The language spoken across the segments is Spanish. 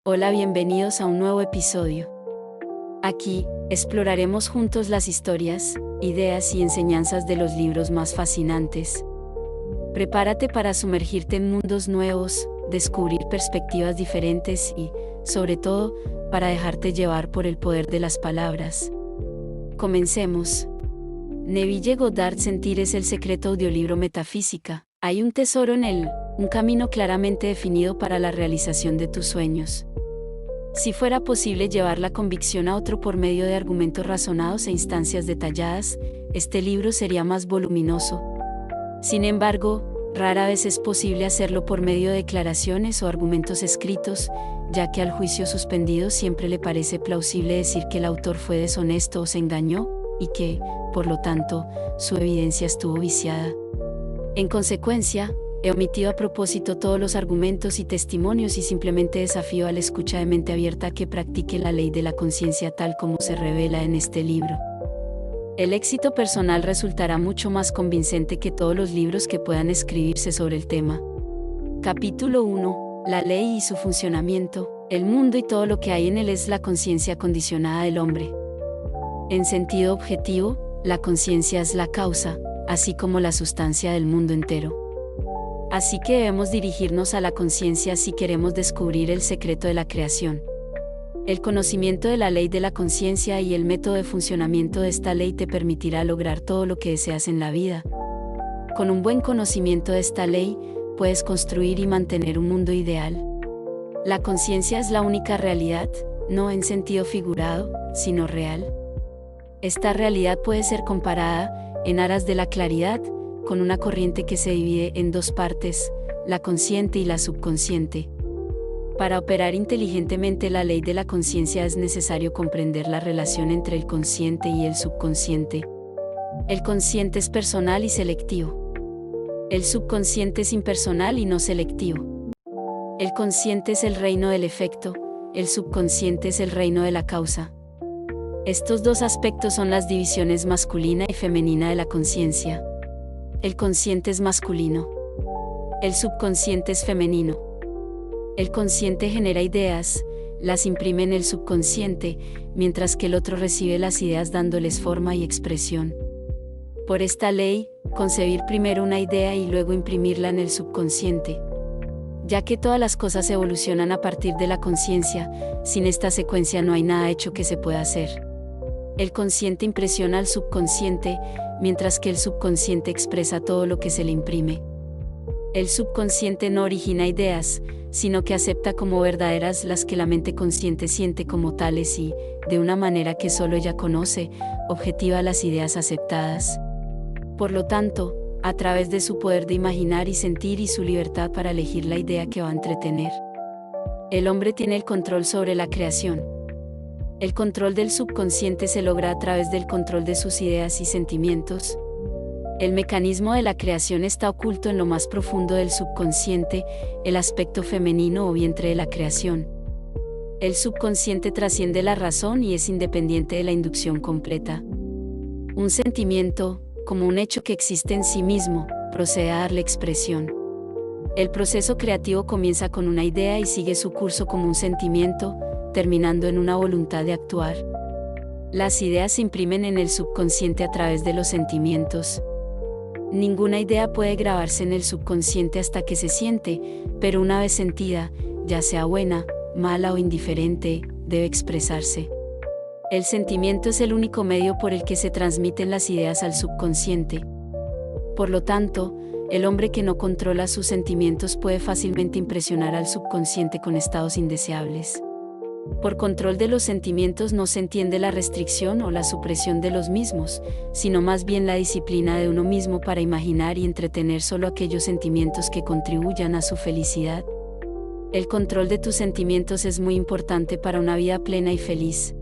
Hola, bienvenidos a un nuevo episodio. Aquí, exploraremos juntos las historias, ideas y enseñanzas de los libros más fascinantes. Prepárate para sumergirte en mundos nuevos, descubrir perspectivas diferentes y, sobre todo, para dejarte llevar por el poder de las palabras. Comencemos. Neville Goddard Sentir es el secreto audiolibro Metafísica. Hay un tesoro en él, un camino claramente definido para la realización de tus sueños. Si fuera posible llevar la convicción a otro por medio de argumentos razonados e instancias detalladas, este libro sería más voluminoso. Sin embargo, rara vez es posible hacerlo por medio de declaraciones o argumentos escritos, ya que al juicio suspendido siempre le parece plausible decir que el autor fue deshonesto o se engañó, y que, por lo tanto, su evidencia estuvo viciada. En consecuencia, he omitido a propósito todos los argumentos y testimonios y simplemente desafío a la escucha de mente abierta a que practique la ley de la conciencia tal como se revela en este libro. El éxito personal resultará mucho más convincente que todos los libros que puedan escribirse sobre el tema. Capítulo 1. La ley y su funcionamiento. El mundo y todo lo que hay en él es la conciencia condicionada del hombre. En sentido objetivo, la conciencia es la causa, así como la sustancia del mundo entero. Así que debemos dirigirnos a la conciencia si queremos descubrir el secreto de la creación. El conocimiento de la ley de la conciencia y el método de funcionamiento de esta ley te permitirá lograr todo lo que deseas en la vida. Con un buen conocimiento de esta ley, puedes construir y mantener un mundo ideal. La conciencia es la única realidad, no en sentido figurado, sino real. Esta realidad puede ser comparada, en aras de la claridad, con una corriente que se divide en dos partes, la consciente y la subconsciente. Para operar inteligentemente la ley de la conciencia es necesario comprender la relación entre el consciente y el subconsciente. El consciente es personal y selectivo. El subconsciente es impersonal y no selectivo. El consciente es el reino del efecto, el subconsciente es el reino de la causa. Estos dos aspectos son las divisiones masculina y femenina de la conciencia. El consciente es masculino. El subconsciente es femenino. El consciente genera ideas, las imprime en el subconsciente, mientras que el otro recibe las ideas dándoles forma y expresión. Por esta ley, concebir primero una idea y luego imprimirla en el subconsciente. Ya que todas las cosas evolucionan a partir de la conciencia, sin esta secuencia no hay nada hecho que se pueda hacer. El consciente impresiona al subconsciente, mientras que el subconsciente expresa todo lo que se le imprime. El subconsciente no origina ideas, sino que acepta como verdaderas las que la mente consciente siente como tales y, de una manera que solo ella conoce, objetiva las ideas aceptadas. Por lo tanto, a través de su poder de imaginar y sentir y su libertad para elegir la idea que va a entretener, el hombre tiene el control sobre la creación. El control del subconsciente se logra a través del control de sus ideas y sentimientos. El mecanismo de la creación está oculto en lo más profundo del subconsciente, el aspecto femenino o vientre de la creación. El subconsciente trasciende la razón y es independiente de la inducción completa. Un sentimiento, como un hecho que existe en sí mismo, procede a darle expresión. El proceso creativo comienza con una idea y sigue su curso como un sentimiento, terminando en una voluntad de actuar. Las ideas se imprimen en el subconsciente a través de los sentimientos. Ninguna idea puede grabarse en el subconsciente hasta que se siente, pero una vez sentida, ya sea buena, mala o indiferente, debe expresarse. El sentimiento es el único medio por el que se transmiten las ideas al subconsciente. Por lo tanto, el hombre que no controla sus sentimientos puede fácilmente impresionar al subconsciente con estados indeseables. Por control de los sentimientos no se entiende la restricción o la supresión de los mismos, sino más bien la disciplina de uno mismo para imaginar y entretener solo aquellos sentimientos que contribuyan a su felicidad. El control de tus sentimientos es muy importante para una vida plena y feliz.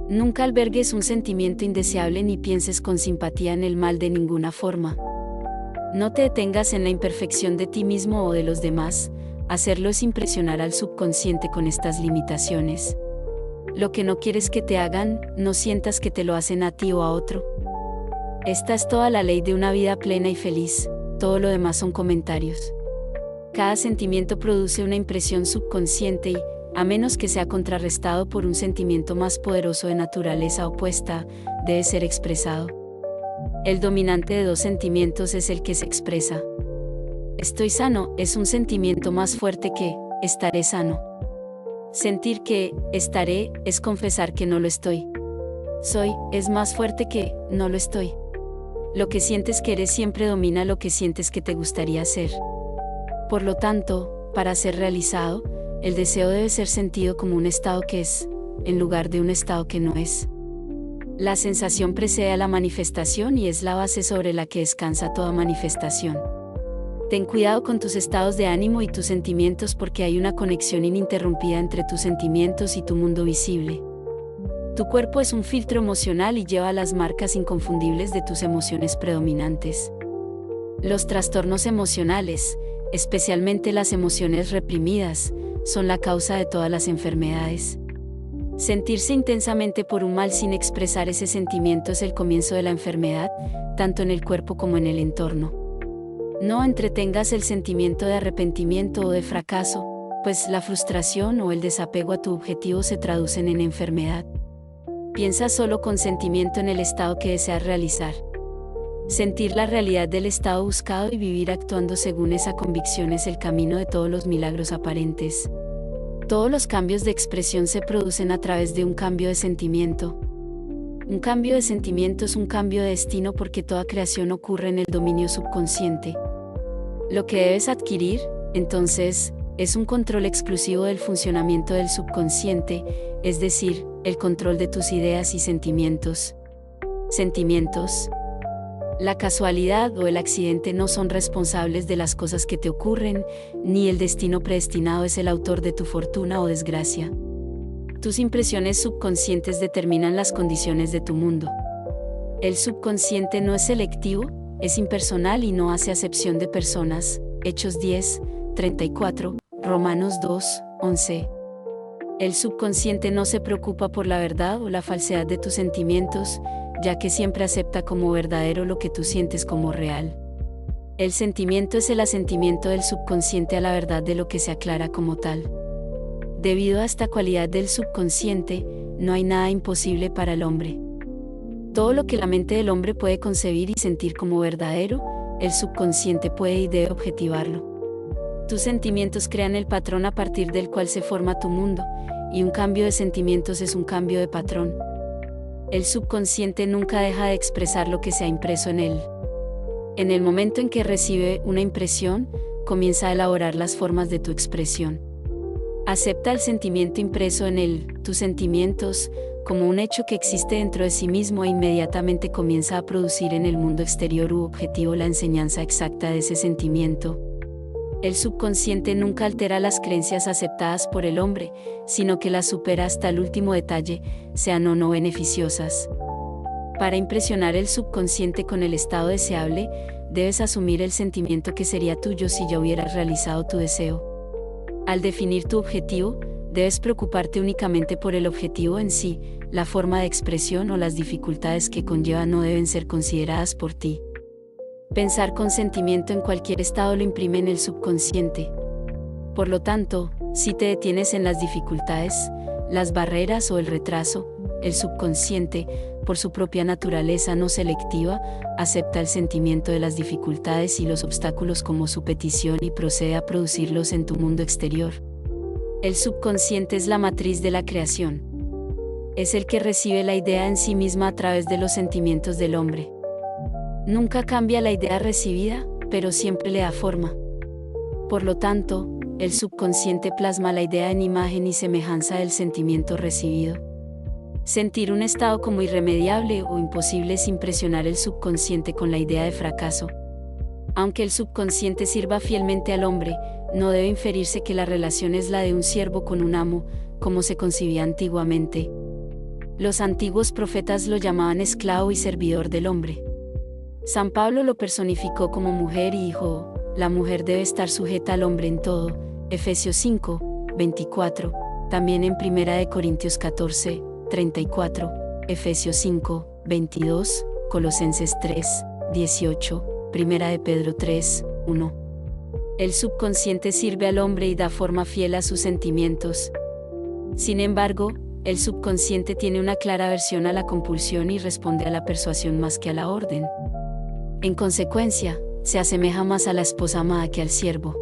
Nunca albergues un sentimiento indeseable ni pienses con simpatía en el mal de ninguna forma. No te detengas en la imperfección de ti mismo o de los demás. Hacerlo es impresionar al subconsciente con estas limitaciones. Lo que no quieres que te hagan, no sientas que te lo hacen a ti o a otro. Esta es toda la ley de una vida plena y feliz, todo lo demás son comentarios. Cada sentimiento produce una impresión subconsciente y, a menos que sea contrarrestado por un sentimiento más poderoso de naturaleza opuesta, debe ser expresado. El dominante de dos sentimientos es el que se expresa. Estoy sano es un sentimiento más fuerte que estaré sano. Sentir que estaré es confesar que no lo estoy. Soy es más fuerte que no lo estoy. Lo que sientes que eres siempre domina lo que sientes que te gustaría ser. Por lo tanto, para ser realizado, el deseo debe ser sentido como un estado que es, en lugar de un estado que no es. La sensación precede a la manifestación y es la base sobre la que descansa toda manifestación. Ten cuidado con tus estados de ánimo y tus sentimientos porque hay una conexión ininterrumpida entre tus sentimientos y tu mundo visible. Tu cuerpo es un filtro emocional y lleva las marcas inconfundibles de tus emociones predominantes. Los trastornos emocionales, especialmente las emociones reprimidas, son la causa de todas las enfermedades. Sentirse intensamente por un mal sin expresar ese sentimiento es el comienzo de la enfermedad, tanto en el cuerpo como en el entorno. No entretengas el sentimiento de arrepentimiento o de fracaso, pues la frustración o el desapego a tu objetivo se traducen en enfermedad. Piensa solo con sentimiento en el estado que deseas realizar. Sentir la realidad del estado buscado y vivir actuando según esa convicción es el camino de todos los milagros aparentes. Todos los cambios de expresión se producen a través de un cambio de sentimiento. Un cambio de sentimiento es un cambio de destino porque toda creación ocurre en el dominio subconsciente. Lo que debes adquirir, entonces, es un control exclusivo del funcionamiento del subconsciente, es decir, el control de tus ideas y sentimientos. Sentimientos. La casualidad o el accidente no son responsables de las cosas que te ocurren, ni el destino predestinado es el autor de tu fortuna o desgracia. Tus impresiones subconscientes determinan las condiciones de tu mundo. El subconsciente no es selectivo, es impersonal y no hace acepción de personas. Hechos 10, 34, Romanos 2, 11. El subconsciente no se preocupa por la verdad o la falsedad de tus sentimientos, ya que siempre acepta como verdadero lo que tú sientes como real. El sentimiento es el asentimiento del subconsciente a la verdad de lo que se aclara como tal. Debido a esta cualidad del subconsciente, no hay nada imposible para el hombre. Todo lo que la mente del hombre puede concebir y sentir como verdadero, el subconsciente puede y debe objetivarlo. Tus sentimientos crean el patrón a partir del cual se forma tu mundo, y un cambio de sentimientos es un cambio de patrón. El subconsciente nunca deja de expresar lo que se ha impreso en él. En el momento en que recibe una impresión, comienza a elaborar las formas de tu expresión. Acepta el sentimiento impreso en él, tus sentimientos, como un hecho que existe dentro de sí mismo e inmediatamente comienza a producir en el mundo exterior u objetivo la enseñanza exacta de ese sentimiento. El subconsciente nunca altera las creencias aceptadas por el hombre, sino que las supera hasta el último detalle, sean o no beneficiosas. Para impresionar el subconsciente con el estado deseable, debes asumir el sentimiento que sería tuyo si ya hubieras realizado tu deseo. Al definir tu objetivo, debes preocuparte únicamente por el objetivo en sí, la forma de expresión o las dificultades que conlleva no deben ser consideradas por ti. Pensar con sentimiento en cualquier estado lo imprime en el subconsciente. Por lo tanto, si te detienes en las dificultades, las barreras o el retraso, el subconsciente, por su propia naturaleza no selectiva, acepta el sentimiento de las dificultades y los obstáculos como su petición y procede a producirlos en tu mundo exterior. El subconsciente es la matriz de la creación. Es el que recibe la idea en sí misma a través de los sentimientos del hombre. Nunca cambia la idea recibida, pero siempre le da forma. Por lo tanto, el subconsciente plasma la idea en imagen y semejanza del sentimiento recibido. Sentir un estado como irremediable o imposible es impresionar el subconsciente con la idea de fracaso. Aunque el subconsciente sirva fielmente al hombre, no debe inferirse que la relación es la de un siervo con un amo, como se concibía antiguamente. Los antiguos profetas lo llamaban esclavo y servidor del hombre. San Pablo lo personificó como mujer y dijo, la mujer debe estar sujeta al hombre en todo, Efesios 5, 24, también en 1 Corintios 14, 34, Efesios 5, 22, Colosenses 3, 18, 1 Pedro 3, 1. El subconsciente sirve al hombre y da forma fiel a sus sentimientos. Sin embargo, el subconsciente tiene una clara aversión a la compulsión y responde a la persuasión más que a la orden. En consecuencia, se asemeja más a la esposa amada que al siervo.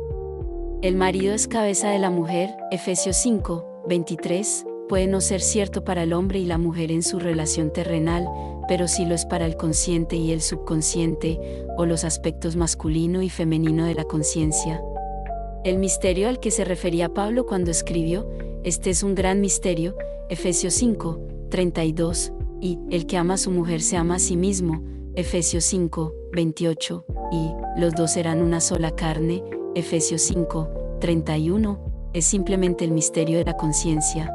El marido es cabeza de la mujer, Efesios 5, 23, puede no ser cierto para el hombre y la mujer en su relación terrenal, pero sí lo es para el consciente y el subconsciente, o los aspectos masculino y femenino de la conciencia. El misterio al que se refería Pablo cuando escribió, este es un gran misterio, Efesios 5, 32, y el que ama a su mujer se ama a sí mismo, Efesios 5, 28, y los dos serán una sola carne, Efesios 5, 31, es simplemente el misterio de la conciencia.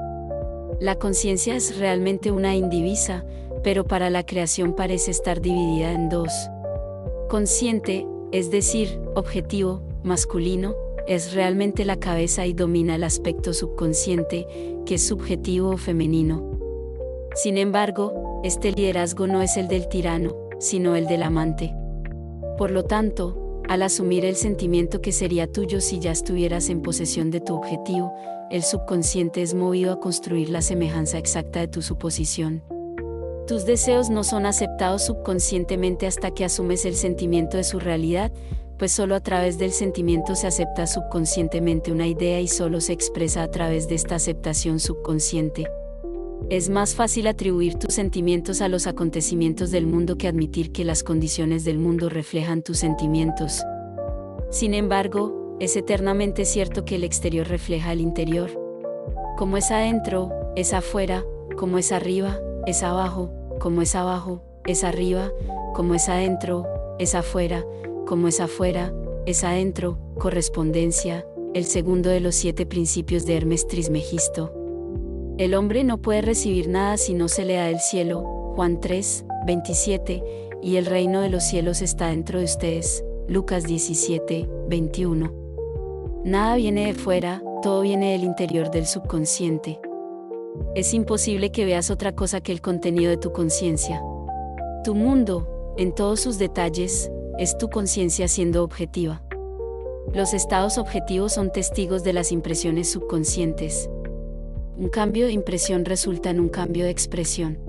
La conciencia es realmente una indivisa, pero para la creación parece estar dividida en dos. Consciente, es decir, objetivo, masculino, es realmente la cabeza y domina el aspecto subconsciente, que es subjetivo o femenino. Sin embargo, este liderazgo no es el del tirano, sino el del amante. Por lo tanto, al asumir el sentimiento que sería tuyo si ya estuvieras en posesión de tu objetivo, el subconsciente es movido a construir la semejanza exacta de tu suposición. Tus deseos no son aceptados subconscientemente hasta que asumes el sentimiento de su realidad, pues solo a través del sentimiento se acepta subconscientemente una idea y solo se expresa a través de esta aceptación subconsciente. Es más fácil atribuir tus sentimientos a los acontecimientos del mundo que admitir que las condiciones del mundo reflejan tus sentimientos. Sin embargo, es eternamente cierto que el exterior refleja el interior. Como es adentro, es afuera, como es arriba, es abajo, como es abajo, es arriba, como es adentro, es afuera, como es afuera, es adentro. Correspondencia, el segundo de los 7 principios de Hermes Trismegisto. El hombre no puede recibir nada si no se le da del cielo, Juan 3, 27, y el reino de los cielos está dentro de ustedes, Lucas 17, 21. Nada viene de fuera, todo viene del interior del subconsciente. Es imposible que veas otra cosa que el contenido de tu conciencia. Tu mundo, en todos sus detalles, es tu conciencia siendo objetiva. Los estados objetivos son testigos de las impresiones subconscientes. Un cambio de impresión resulta en un cambio de expresión.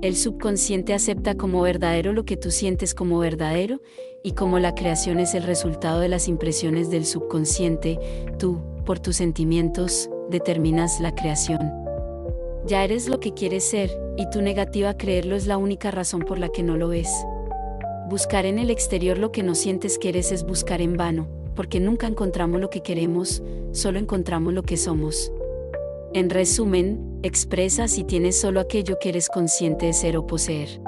El subconsciente acepta como verdadero lo que tú sientes como verdadero, y como la creación es el resultado de las impresiones del subconsciente, tú, por tus sentimientos, determinas la creación. Ya eres lo que quieres ser, y tu negativa a creerlo es la única razón por la que no lo ves. Buscar en el exterior lo que no sientes que eres es buscar en vano, porque nunca encontramos lo que queremos, solo encontramos lo que somos. En resumen, expresas y tienes solo aquello que eres consciente de ser o poseer.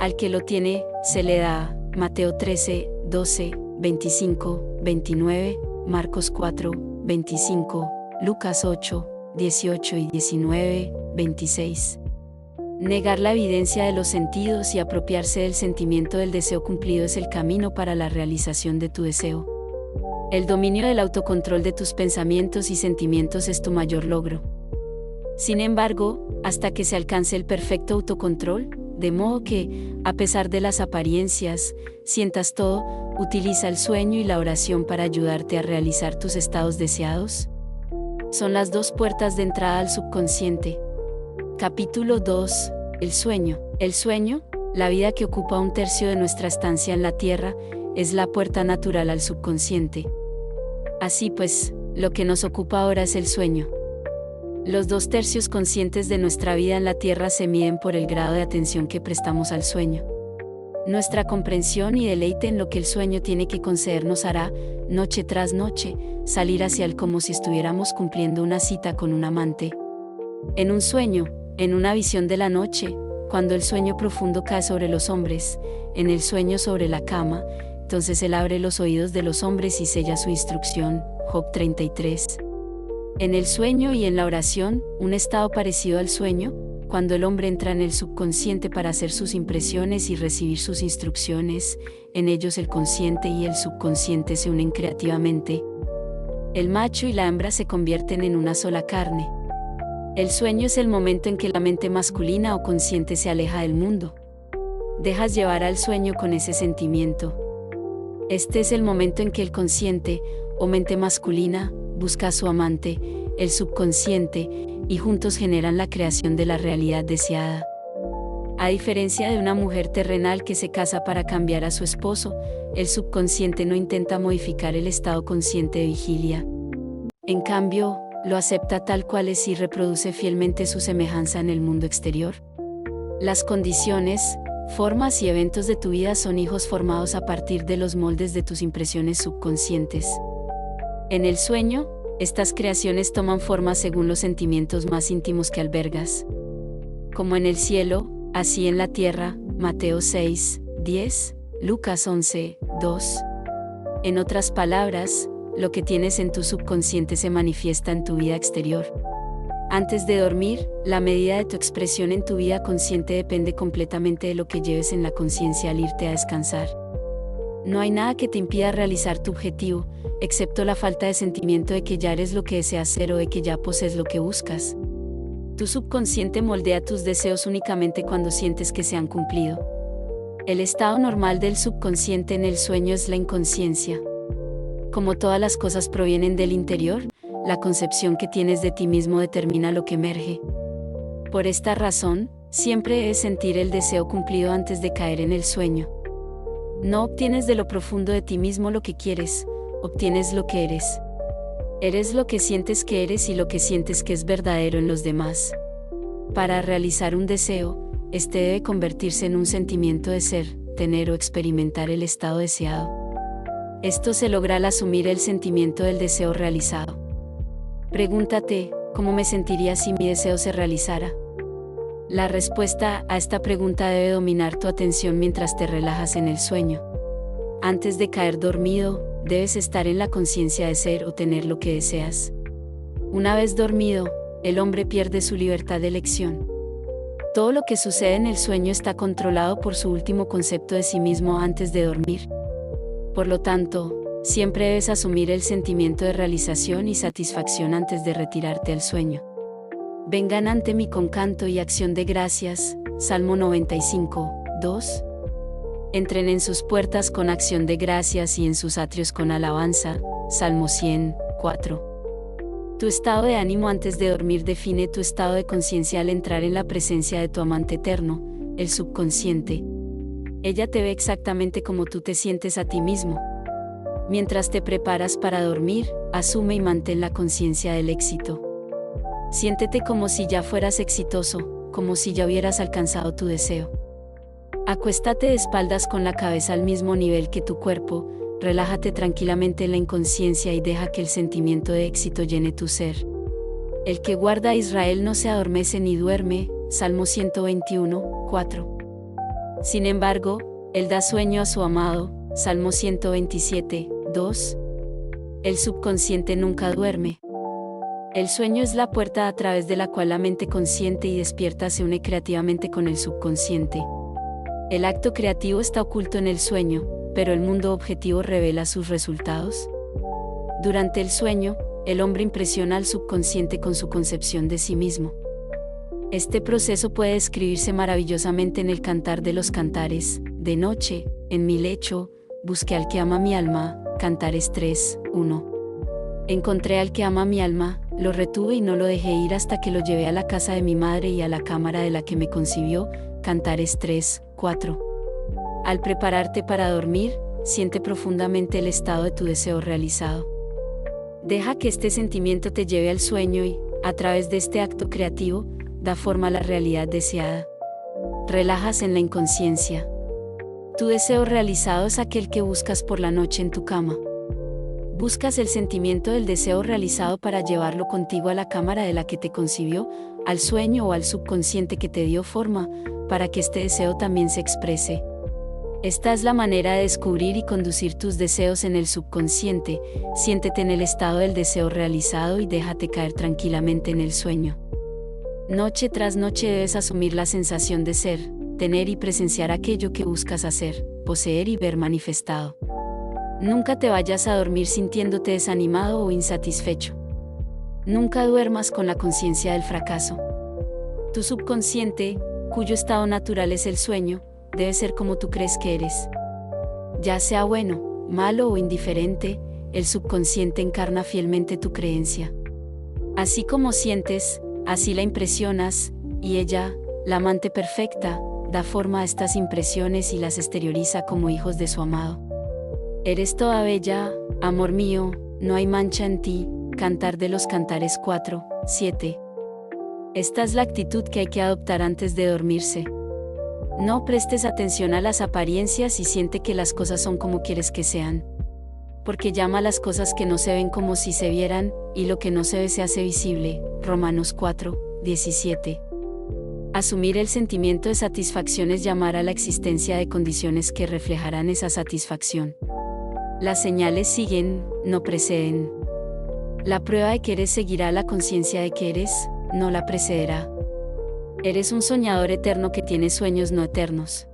Al que lo tiene, se le da. Mateo 13, 12, 25, 29, Marcos 4, 25, Lucas 8, 18 y 19, 26. Negar la evidencia de los sentidos y apropiarse del sentimiento del deseo cumplido es el camino para la realización de tu deseo. El dominio del autocontrol de tus pensamientos y sentimientos es tu mayor logro. Sin embargo, hasta que se alcance el perfecto autocontrol, de modo que, a pesar de las apariencias, sientas todo, utiliza el sueño y la oración para ayudarte a realizar tus estados deseados. Son las 2 puertas de entrada al subconsciente. Capítulo 2. El sueño. El sueño, la vida que ocupa 1/3 de nuestra estancia en la Tierra, es la puerta natural al subconsciente. Así pues, lo que nos ocupa ahora es el sueño. Los 2/3 conscientes de nuestra vida en la Tierra se miden por el grado de atención que prestamos al sueño. Nuestra comprensión y deleite en lo que el sueño tiene que concedernos hará, noche tras noche, salir hacia él como si estuviéramos cumpliendo una cita con un amante. En un sueño, en una visión de la noche, cuando el sueño profundo cae sobre los hombres, en el sueño sobre la cama, entonces él abre los oídos de los hombres y sella su instrucción, Job 33. En el sueño y en la oración, un estado parecido al sueño, cuando el hombre entra en el subconsciente para hacer sus impresiones y recibir sus instrucciones, en ellos el consciente y el subconsciente se unen creativamente. El macho y la hembra se convierten en una sola carne. El sueño es el momento en que la mente masculina o consciente se aleja del mundo. Dejas llevar al sueño con ese sentimiento. Este es el momento en que el consciente, o mente masculina, busca a su amante, el subconsciente, y juntos generan la creación de la realidad deseada. A diferencia de una mujer terrenal que se casa para cambiar a su esposo, el subconsciente no intenta modificar el estado consciente de vigilia. En cambio, lo acepta tal cual es y reproduce fielmente su semejanza en el mundo exterior. Las condiciones, formas y eventos de tu vida son hijos formados a partir de los moldes de tus impresiones subconscientes. En el sueño, estas creaciones toman forma según los sentimientos más íntimos que albergas. Como en el cielo, así en la tierra, Mateo 6, 10, Lucas 11, 2. En otras palabras, lo que tienes en tu subconsciente se manifiesta en tu vida exterior. Antes de dormir, la medida de tu expresión en tu vida consciente depende completamente de lo que lleves en la conciencia al irte a descansar. No hay nada que te impida realizar tu objetivo, excepto la falta de sentimiento de que ya eres lo que deseas ser o de que ya posees lo que buscas. Tu subconsciente moldea tus deseos únicamente cuando sientes que se han cumplido. El estado normal del subconsciente en el sueño es la inconsciencia. Como todas las cosas provienen del interior, la concepción que tienes de ti mismo determina lo que emerge. Por esta razón, siempre debes sentir el deseo cumplido antes de caer en el sueño. No obtienes de lo profundo de ti mismo lo que quieres, obtienes lo que eres. Eres lo que sientes que eres y lo que sientes que es verdadero en los demás. Para realizar un deseo, este debe convertirse en un sentimiento de ser, tener o experimentar el estado deseado. Esto se logra al asumir el sentimiento del deseo realizado. Pregúntate, ¿cómo me sentiría si mi deseo se realizara? La respuesta a esta pregunta debe dominar tu atención mientras te relajas en el sueño. Antes de caer dormido, debes estar en la conciencia de ser o tener lo que deseas. Una vez dormido, el hombre pierde su libertad de elección. Todo lo que sucede en el sueño está controlado por su último concepto de sí mismo antes de dormir. Por lo tanto, siempre debes asumir el sentimiento de realización y satisfacción antes de retirarte al sueño. Vengan ante mí con canto y acción de gracias, Salmo 95, 2. Entren en sus puertas con acción de gracias y en sus atrios con alabanza, Salmo 100, 4. Tu estado de ánimo antes de dormir define tu estado de conciencia al entrar en la presencia de tu amante eterno, el subconsciente. Ella te ve exactamente como tú te sientes a ti mismo. Mientras te preparas para dormir, asume y mantén la conciencia del éxito. Siéntete como si ya fueras exitoso, como si ya hubieras alcanzado tu deseo. Acuéstate de espaldas con la cabeza al mismo nivel que tu cuerpo, relájate tranquilamente en la inconsciencia y deja que el sentimiento de éxito llene tu ser. El que guarda a Israel no se adormece ni duerme, Salmo 121, 4. Sin embargo, él da sueño a su amado, Salmo 127, 2. El subconsciente nunca duerme. El sueño es la puerta a través de la cual la mente consciente y despierta se une creativamente con el subconsciente. El acto creativo está oculto en el sueño, pero el mundo objetivo revela sus resultados. Durante el sueño, el hombre impresiona al subconsciente con su concepción de sí mismo. Este proceso puede describirse maravillosamente en el Cantar de los Cantares. De noche, en mi lecho, busqué al que ama mi alma, Cantares 3, 1. Encontré al que ama mi alma, lo retuve y no lo dejé ir hasta que lo llevé a la casa de mi madre y a la cámara de la que me concibió, Cantares 3, 4. Al prepararte para dormir, siente profundamente el estado de tu deseo realizado. Deja que este sentimiento te lleve al sueño y, a través de este acto creativo, da forma a la realidad deseada. Relajas en la inconsciencia. Tu deseo realizado es aquel que buscas por la noche en tu cama. Buscas el sentimiento del deseo realizado para llevarlo contigo a la cámara de la que te concibió, al sueño o al subconsciente que te dio forma, para que este deseo también se exprese. Esta es la manera de descubrir y conducir tus deseos en el subconsciente. Siéntete en el estado del deseo realizado y déjate caer tranquilamente en el sueño. Noche tras noche debes asumir la sensación de ser, tener y presenciar aquello que buscas hacer, poseer y ver manifestado. Nunca te vayas a dormir sintiéndote desanimado o insatisfecho. Nunca duermas con la conciencia del fracaso. Tu subconsciente, cuyo estado natural es el sueño, debe ser como tú crees que eres. Ya sea bueno, malo o indiferente, el subconsciente encarna fielmente tu creencia. Así como sientes, así la impresionas, y ella, la amante perfecta, da forma a estas impresiones y las exterioriza como hijos de su amado. Eres toda bella, amor mío, no hay mancha en ti. Cantar de los Cantares 4, 7. Esta es la actitud que hay que adoptar antes de dormirse. No prestes atención a las apariencias y siente que las cosas son como quieres que sean. Porque llama a las cosas que no se ven como si se vieran, y lo que no se ve se hace visible. Romanos 4, 17. Asumir el sentimiento de satisfacción es llamar a la existencia de condiciones que reflejarán esa satisfacción. Las señales siguen, no preceden. La prueba de que eres seguirá la conciencia de que eres, no la precederá. Eres un soñador eterno que tiene sueños no eternos.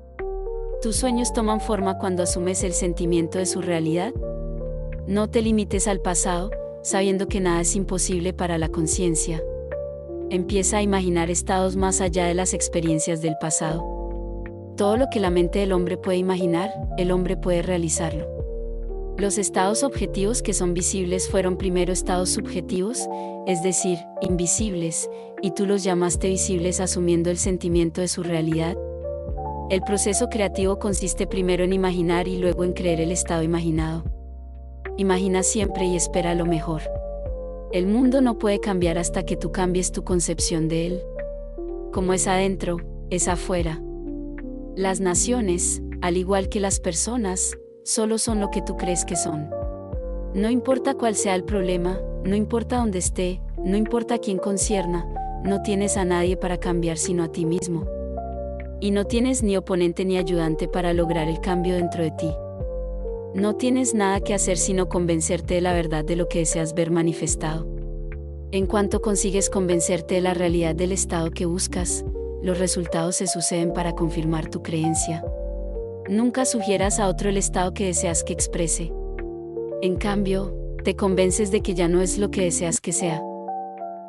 ¿Tus sueños toman forma cuando asumes el sentimiento de su realidad? No te limites al pasado, sabiendo que nada es imposible para la conciencia. Empieza a imaginar estados más allá de las experiencias del pasado. Todo lo que la mente del hombre puede imaginar, el hombre puede realizarlo. Los estados objetivos que son visibles fueron primero estados subjetivos, es decir, invisibles, y tú los llamaste visibles asumiendo el sentimiento de su realidad. El proceso creativo consiste primero en imaginar y luego en creer el estado imaginado. Imagina siempre y espera lo mejor. El mundo no puede cambiar hasta que tú cambies tu concepción de él. Como es adentro, es afuera. Las naciones, al igual que las personas, solo son lo que tú crees que son. No importa cuál sea el problema, no importa dónde esté, no importa a quién concierna, no tienes a nadie para cambiar sino a ti mismo. Y no tienes ni oponente ni ayudante para lograr el cambio dentro de ti. No tienes nada que hacer sino convencerte de la verdad de lo que deseas ver manifestado. En cuanto consigues convencerte de la realidad del estado que buscas, los resultados se suceden para confirmar tu creencia. Nunca sugieras a otro el estado que deseas que exprese. En cambio, te convences de que ya no es lo que deseas que sea.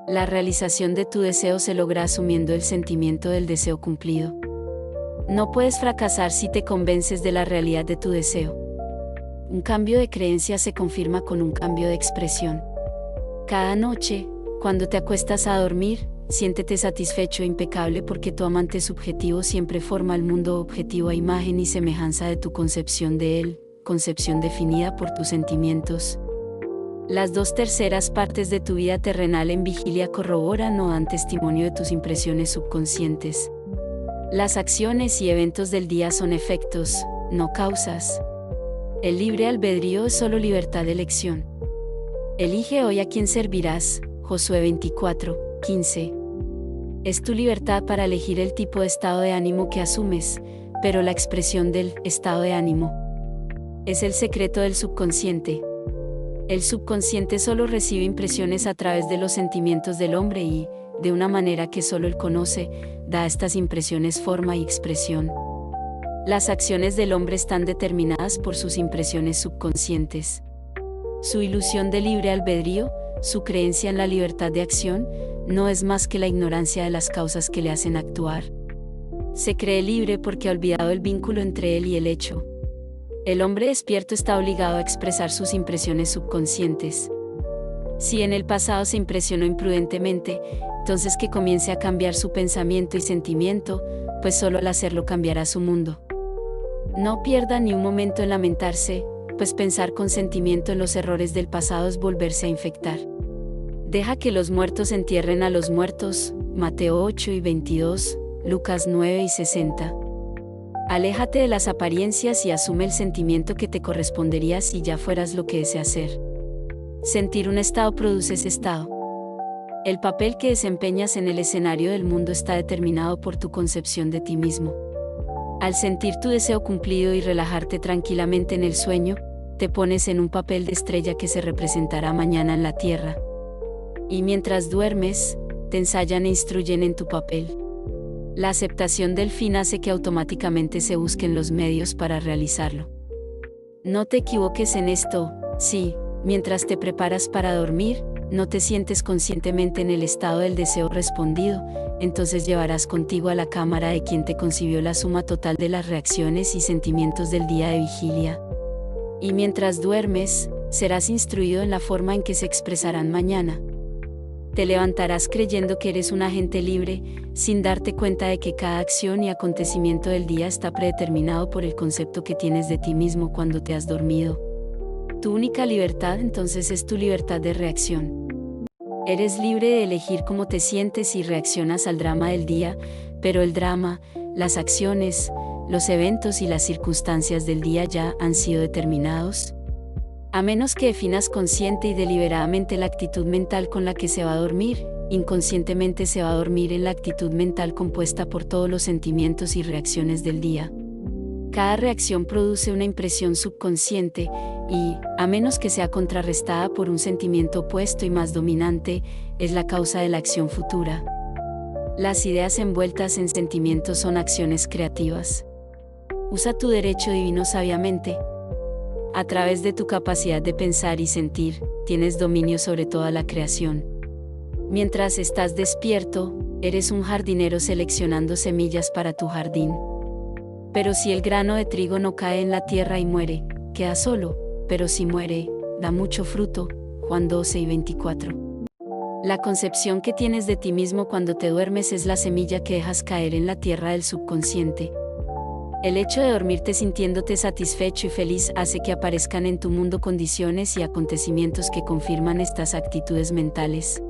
La realización de tu deseo se logra asumiendo el sentimiento del deseo cumplido. No puedes fracasar si te convences de la realidad de tu deseo. Un cambio de creencia se confirma con un cambio de expresión. Cada noche, cuando te acuestas a dormir, siéntete satisfecho e impecable porque tu amante subjetivo siempre forma el mundo objetivo a imagen y semejanza de tu concepción de él, concepción definida por tus sentimientos. Las 2/3 partes de tu vida terrenal en vigilia corroboran o dan testimonio de tus impresiones subconscientes. Las acciones y eventos del día son efectos, no causas. El libre albedrío es solo libertad de elección. Elige hoy a quién servirás, Josué 24, 15. Es tu libertad para elegir el tipo de estado de ánimo que asumes, pero la expresión del estado de ánimo es el secreto del subconsciente. El subconsciente solo recibe impresiones a través de los sentimientos del hombre y, de una manera que solo él conoce, da a estas impresiones forma y expresión. Las acciones del hombre están determinadas por sus impresiones subconscientes. Su ilusión de libre albedrío, su creencia en la libertad de acción, no es más que la ignorancia de las causas que le hacen actuar. Se cree libre porque ha olvidado el vínculo entre él y el hecho. El hombre despierto está obligado a expresar sus impresiones subconscientes. Si en el pasado se impresionó imprudentemente, entonces que comience a cambiar su pensamiento y sentimiento, pues solo al hacerlo cambiará su mundo. No pierda ni un momento en lamentarse, pues pensar con sentimiento en los errores del pasado es volverse a infectar. Deja que los muertos entierren a los muertos, Mateo 8 y 22, Lucas 9 y 60. Aléjate de las apariencias y asume el sentimiento que te correspondería si ya fueras lo que deseas ser. Sentir un estado produce ese estado. El papel que desempeñas en el escenario del mundo está determinado por tu concepción de ti mismo. Al sentir tu deseo cumplido y relajarte tranquilamente en el sueño, te pones en un papel de estrella que se representará mañana en la tierra. Y mientras duermes, te ensayan e instruyen en tu papel. La aceptación del fin hace que automáticamente se busquen los medios para realizarlo. No te equivoques en esto, si, mientras te preparas para dormir, no te sientes conscientemente en el estado del deseo respondido, entonces llevarás contigo a la cámara de quien te concibió la suma total de las reacciones y sentimientos del día de vigilia. Y mientras duermes, serás instruido en la forma en que se expresarán mañana. Te levantarás creyendo que eres un agente libre, sin darte cuenta de que cada acción y acontecimiento del día está predeterminado por el concepto que tienes de ti mismo cuando te has dormido. Tu única libertad entonces es tu libertad de reacción. Eres libre de elegir cómo te sientes y reaccionas al drama del día, pero el drama, las acciones, los eventos y las circunstancias del día ya han sido determinados. A menos que definas consciente y deliberadamente la actitud mental con la que se va a dormir, inconscientemente se va a dormir en la actitud mental compuesta por todos los sentimientos y reacciones del día. Cada reacción produce una impresión subconsciente y, a menos que sea contrarrestada por un sentimiento opuesto y más dominante, es la causa de la acción futura. Las ideas envueltas en sentimientos son acciones creativas. Usa tu derecho divino sabiamente. A través de tu capacidad de pensar y sentir, tienes dominio sobre toda la creación. Mientras estás despierto, eres un jardinero seleccionando semillas para tu jardín. Pero si el grano de trigo no cae en la tierra y muere, queda solo, pero si muere, da mucho fruto. Juan 12:24. La concepción que tienes de ti mismo cuando te duermes es la semilla que dejas caer en la tierra del subconsciente. El hecho de dormirte sintiéndote satisfecho y feliz hace que aparezcan en tu mundo condiciones y acontecimientos que confirman estas actitudes mentales.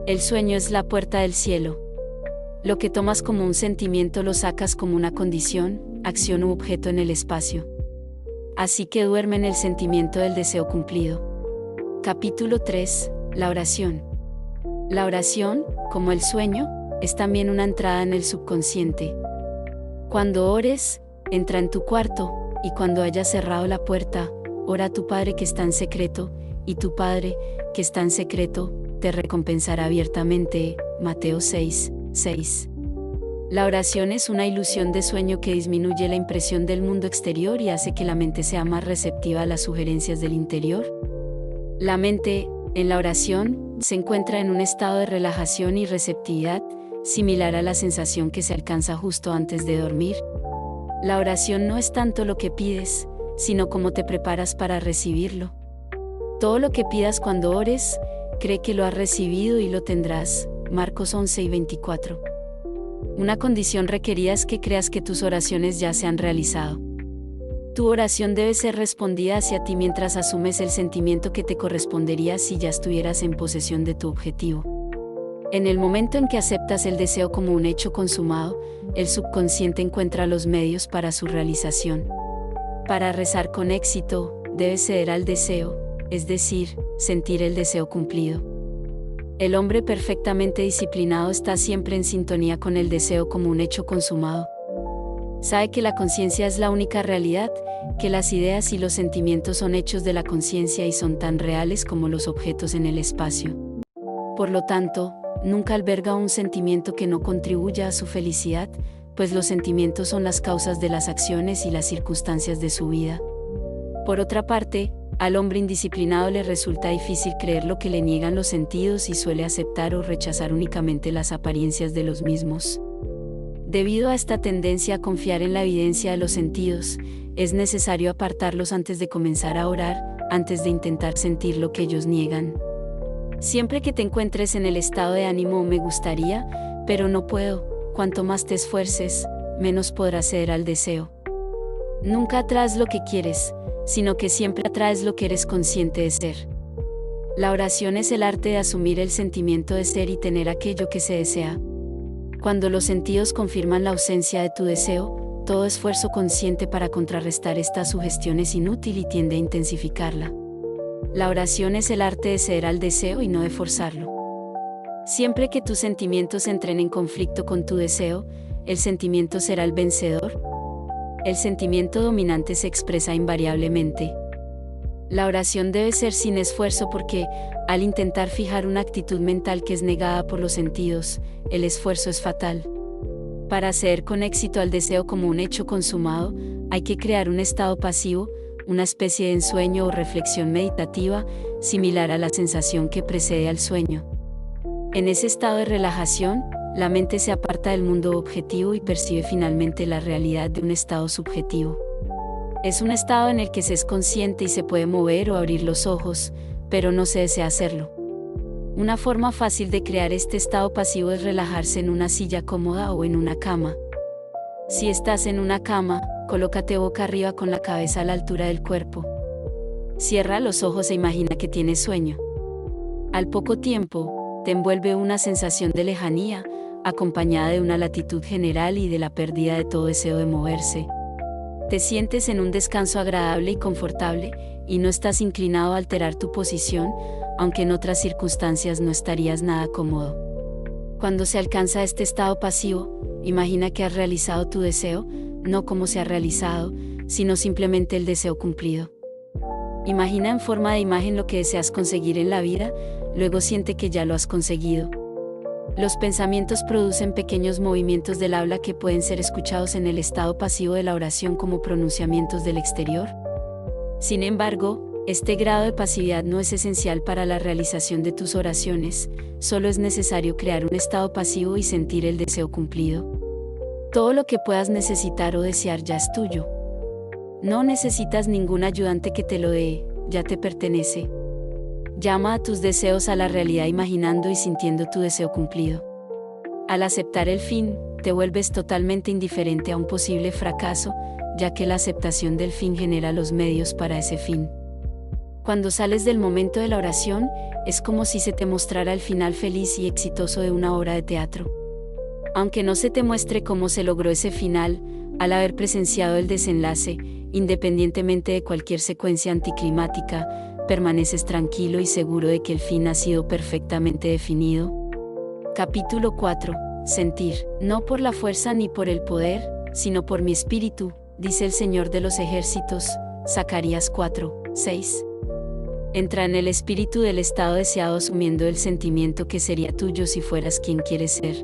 El sueño es la puerta del cielo. Lo que tomas como un sentimiento lo sacas como una condición, acción u objeto en el espacio. Así que duerme en el sentimiento del deseo cumplido. Capítulo 3. La oración. La oración, como el sueño, es también una entrada en el subconsciente. Cuando ores, entra en tu cuarto, y cuando hayas cerrado la puerta, ora a tu Padre que está en secreto, y tu Padre, que está en secreto, te recompensará abiertamente. Mateo 6:6. La oración es una ilusión de sueño que disminuye la impresión del mundo exterior y hace que la mente sea más receptiva a las sugerencias del interior. La mente, en la oración, se encuentra en un estado de relajación y receptividad, similar a la sensación que se alcanza justo antes de dormir. La oración no es tanto lo que pides, sino cómo te preparas para recibirlo. Todo lo que pidas cuando ores, cree que lo has recibido y lo tendrás. Marcos 11:24. Una condición requerida es que creas que tus oraciones ya se han realizado. Tu oración debe ser respondida hacia ti mientras asumes el sentimiento que te correspondería si ya estuvieras en posesión de tu objetivo. En el momento en que aceptas el deseo como un hecho consumado, el subconsciente encuentra los medios para su realización. Para rezar con éxito, debes ceder al deseo, es decir, sentir el deseo cumplido. El hombre perfectamente disciplinado está siempre en sintonía con el deseo como un hecho consumado. Sabe que la conciencia es la única realidad, que las ideas y los sentimientos son hechos de la conciencia y son tan reales como los objetos en el espacio. Por lo tanto, nunca alberga un sentimiento que no contribuya a su felicidad, pues los sentimientos son las causas de las acciones y las circunstancias de su vida. Por otra parte, al hombre indisciplinado le resulta difícil creer lo que le niegan los sentidos y suele aceptar o rechazar únicamente las apariencias de los mismos. Debido a esta tendencia a confiar en la evidencia de los sentidos, es necesario apartarlos antes de comenzar a orar, antes de intentar sentir lo que ellos niegan. Siempre que te encuentres en el estado de ánimo me gustaría, pero no puedo, cuanto más te esfuerces, menos podrás ceder al deseo. Nunca atraes lo que quieres, sino que siempre atraes lo que eres consciente de ser. La oración es el arte de asumir el sentimiento de ser y tener aquello que se desea. Cuando los sentidos confirman la ausencia de tu deseo, todo esfuerzo consciente para contrarrestar esta sugestión es inútil y tiende a intensificarla. La oración es el arte de ceder al deseo y no de forzarlo. Siempre que tus sentimientos entren en conflicto con tu deseo, el sentimiento será el vencedor. El sentimiento dominante se expresa invariablemente. La oración debe ser sin esfuerzo porque, al intentar fijar una actitud mental que es negada por los sentidos, el esfuerzo es fatal. Para acceder con éxito al deseo como un hecho consumado, hay que crear un estado pasivo, una especie de ensueño o reflexión meditativa, similar a la sensación que precede al sueño. En ese estado de relajación, la mente se aparta del mundo objetivo y percibe finalmente la realidad de un estado subjetivo. Es un estado en el que se es consciente y se puede mover o abrir los ojos, pero no se desea hacerlo. Una forma fácil de crear este estado pasivo es relajarse en una silla cómoda o en una cama. Si estás en una cama, colócate boca arriba con la cabeza a la altura del cuerpo. Cierra los ojos e imagina que tienes sueño. Al poco tiempo, te envuelve una sensación de lejanía, acompañada de una latitud general y de la pérdida de todo deseo de moverse. Te sientes en un descanso agradable y confortable, y no estás inclinado a alterar tu posición, aunque en otras circunstancias no estarías nada cómodo. Cuando se alcanza este estado pasivo, imagina que has realizado tu deseo, no cómo se ha realizado, sino simplemente el deseo cumplido. Imagina en forma de imagen lo que deseas conseguir en la vida, luego siente que ya lo has conseguido. Los pensamientos producen pequeños movimientos del habla que pueden ser escuchados en el estado pasivo de la oración como pronunciamientos del exterior. Sin embargo, este grado de pasividad no es esencial para la realización de tus oraciones, solo es necesario crear un estado pasivo y sentir el deseo cumplido. Todo lo que puedas necesitar o desear ya es tuyo. No necesitas ningún ayudante que te lo dé, ya te pertenece. Llama a tus deseos a la realidad imaginando y sintiendo tu deseo cumplido. Al aceptar el fin, te vuelves totalmente indiferente a un posible fracaso, ya que la aceptación del fin genera los medios para ese fin. Cuando sales del momento de la oración, es como si se te mostrara el final feliz y exitoso de una obra de teatro. Aunque no se te muestre cómo se logró ese final, al haber presenciado el desenlace, independientemente de cualquier secuencia anticlimática, permaneces tranquilo y seguro de que el fin ha sido perfectamente definido. Capítulo 4. Sentir. No por la fuerza ni por el poder, sino por mi espíritu, dice el Señor de los ejércitos. Zacarías 4, 6. Entra en el espíritu del estado deseado asumiendo el sentimiento que sería tuyo si fueras quien quieres ser.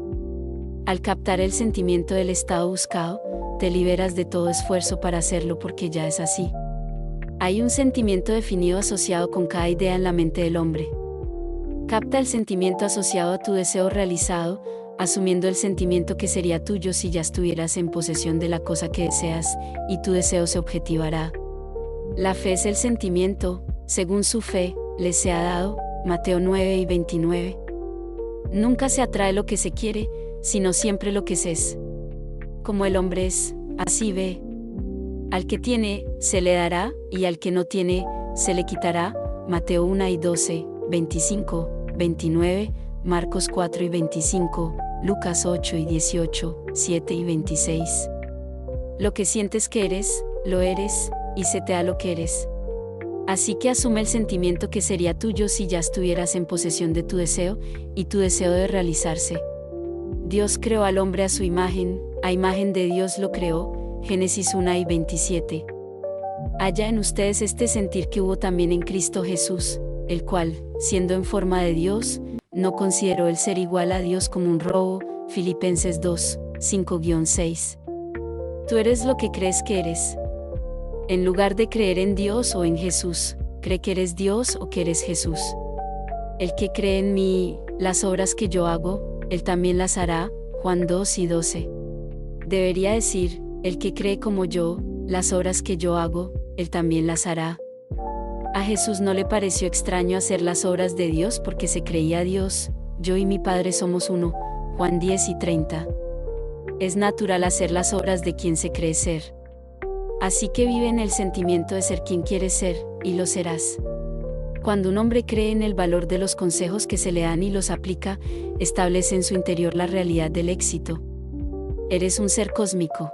Al captar el sentimiento del estado buscado, te liberas de todo esfuerzo para hacerlo porque ya es así. Hay un sentimiento definido asociado con cada idea en la mente del hombre. Capta el sentimiento asociado a tu deseo realizado, asumiendo el sentimiento que sería tuyo si ya estuvieras en posesión de la cosa que deseas, y tu deseo se objetivará. La fe es el sentimiento, según su fe, les sea dado, Mateo 9 y 29. Nunca se atrae lo que se quiere, sino siempre lo que se es. Como el hombre es, así ve. Al que tiene, se le dará, y al que no tiene, se le quitará. Mateo 1 y 12, 25, 29, Marcos 4 y 25, Lucas 8 y 18, 7 y 26. Lo que sientes que eres, lo eres, y se te da lo que eres. Así que asume el sentimiento que sería tuyo si ya estuvieras en posesión de tu deseo, y tu deseo debe realizarse. Dios creó al hombre a su imagen, a imagen de Dios lo creó. Génesis 1 y 27. Haya en ustedes este sentir que hubo también en Cristo Jesús, el cual, siendo en forma de Dios, no consideró el ser igual a Dios como un robo. Filipenses 2, 5-6. Tú eres lo que crees que eres. En lugar de creer en Dios o en Jesús, cree que eres Dios o que eres Jesús. El que cree en mí, las obras que yo hago, él también las hará. Juan 2 y 12. Debería decir, el que cree como yo, las obras que yo hago, él también las hará. A Jesús no le pareció extraño hacer las obras de Dios porque se creía Dios. Yo y mi Padre somos uno. Juan 10 y 30. Es natural hacer las obras de quien se cree ser. Así que vive en el sentimiento de ser quien quieres ser, y lo serás. Cuando un hombre cree en el valor de los consejos que se le dan y los aplica, establece en su interior la realidad del éxito. Eres un ser cósmico.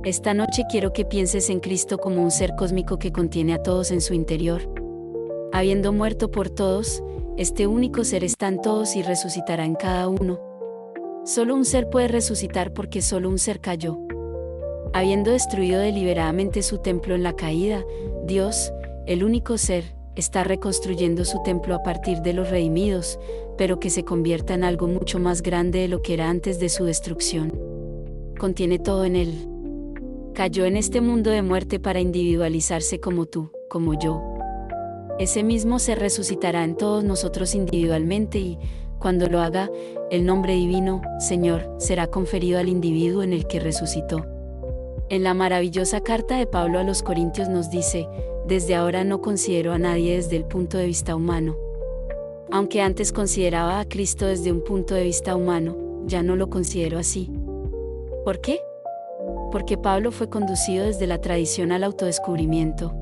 Esta noche quiero que pienses en Cristo como un ser cósmico que contiene a todos en su interior. Habiendo muerto por todos, este único ser está en todos y resucitará en cada uno. Solo un ser puede resucitar porque solo un ser cayó. Habiendo destruido deliberadamente su templo en la caída, Dios, el único ser, está reconstruyendo su templo a partir de los redimidos, pero que se convierta en algo mucho más grande de lo que era antes de su destrucción. Contiene todo en él. Cayó en este mundo de muerte para individualizarse como tú, como yo. Ese mismo ser resucitará en todos nosotros individualmente y, cuando lo haga, el nombre divino, Señor, será conferido al individuo en el que resucitó. En la maravillosa carta de Pablo a los Corintios nos dice, desde ahora no considero a nadie desde el punto de vista humano. Aunque antes consideraba a Cristo desde un punto de vista humano, ya no lo considero así. ¿Por qué? Porque Pablo fue conducido desde la tradición al autodescubrimiento.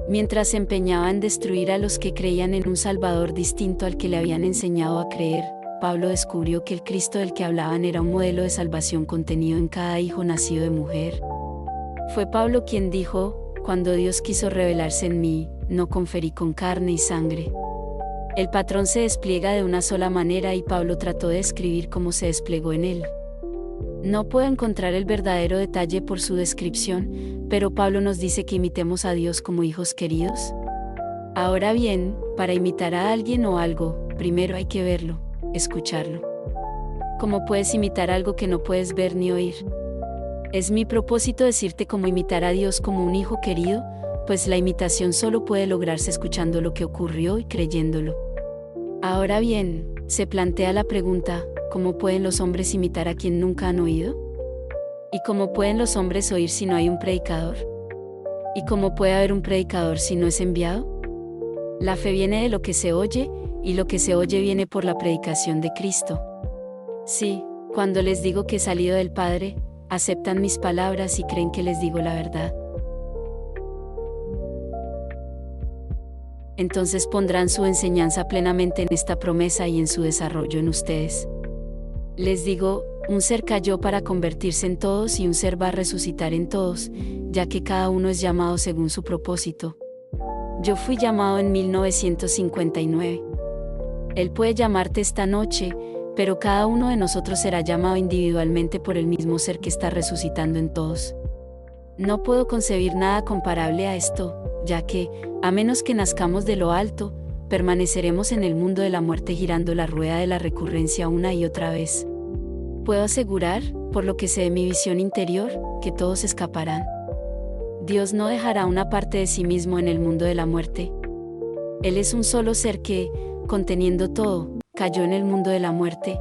Mientras se empeñaba en destruir a los que creían en un Salvador distinto al que le habían enseñado a creer, Pablo descubrió que el Cristo del que hablaban era un modelo de salvación contenido en cada hijo nacido de mujer. Fue Pablo quien dijo: cuando Dios quiso revelarse en mí, no conferí con carne y sangre. El patrón se despliega de una sola manera y Pablo trató de describir cómo se desplegó en él. No puedo encontrar el verdadero detalle por su descripción, pero Pablo nos dice que imitemos a Dios como hijos queridos. Ahora bien, para imitar a alguien o algo, primero hay que verlo, escucharlo. ¿Cómo puedes imitar algo que no puedes ver ni oír? Es mi propósito decirte cómo imitar a Dios como un hijo querido, pues la imitación solo puede lograrse escuchando lo que ocurrió y creyéndolo. Ahora bien, se plantea la pregunta: ¿cómo pueden los hombres imitar a quien nunca han oído? ¿Y cómo pueden los hombres oír si no hay un predicador? ¿Y cómo puede haber un predicador si no es enviado? La fe viene de lo que se oye, y lo que se oye viene por la predicación de Cristo. Sí, cuando les digo que he salido del Padre, aceptan mis palabras y creen que les digo la verdad. Entonces pondrán su enseñanza plenamente en esta promesa y en su desarrollo en ustedes. Les digo, un ser cayó para convertirse en todos y un ser va a resucitar en todos, ya que cada uno es llamado según su propósito. Yo fui llamado en 1959. Él puede llamarte esta noche, pero cada uno de nosotros será llamado individualmente por el mismo ser que está resucitando en todos. No puedo concebir nada comparable a esto, ya que, a menos que nazcamos de lo alto, permaneceremos en el mundo de la muerte girando la rueda de la recurrencia una y otra vez. Puedo asegurar, por lo que sé de mi visión interior, que todos escaparán. Dios no dejará una parte de sí mismo en el mundo de la muerte. Él es un solo ser que, conteniendo todo, cayó en el mundo de la muerte.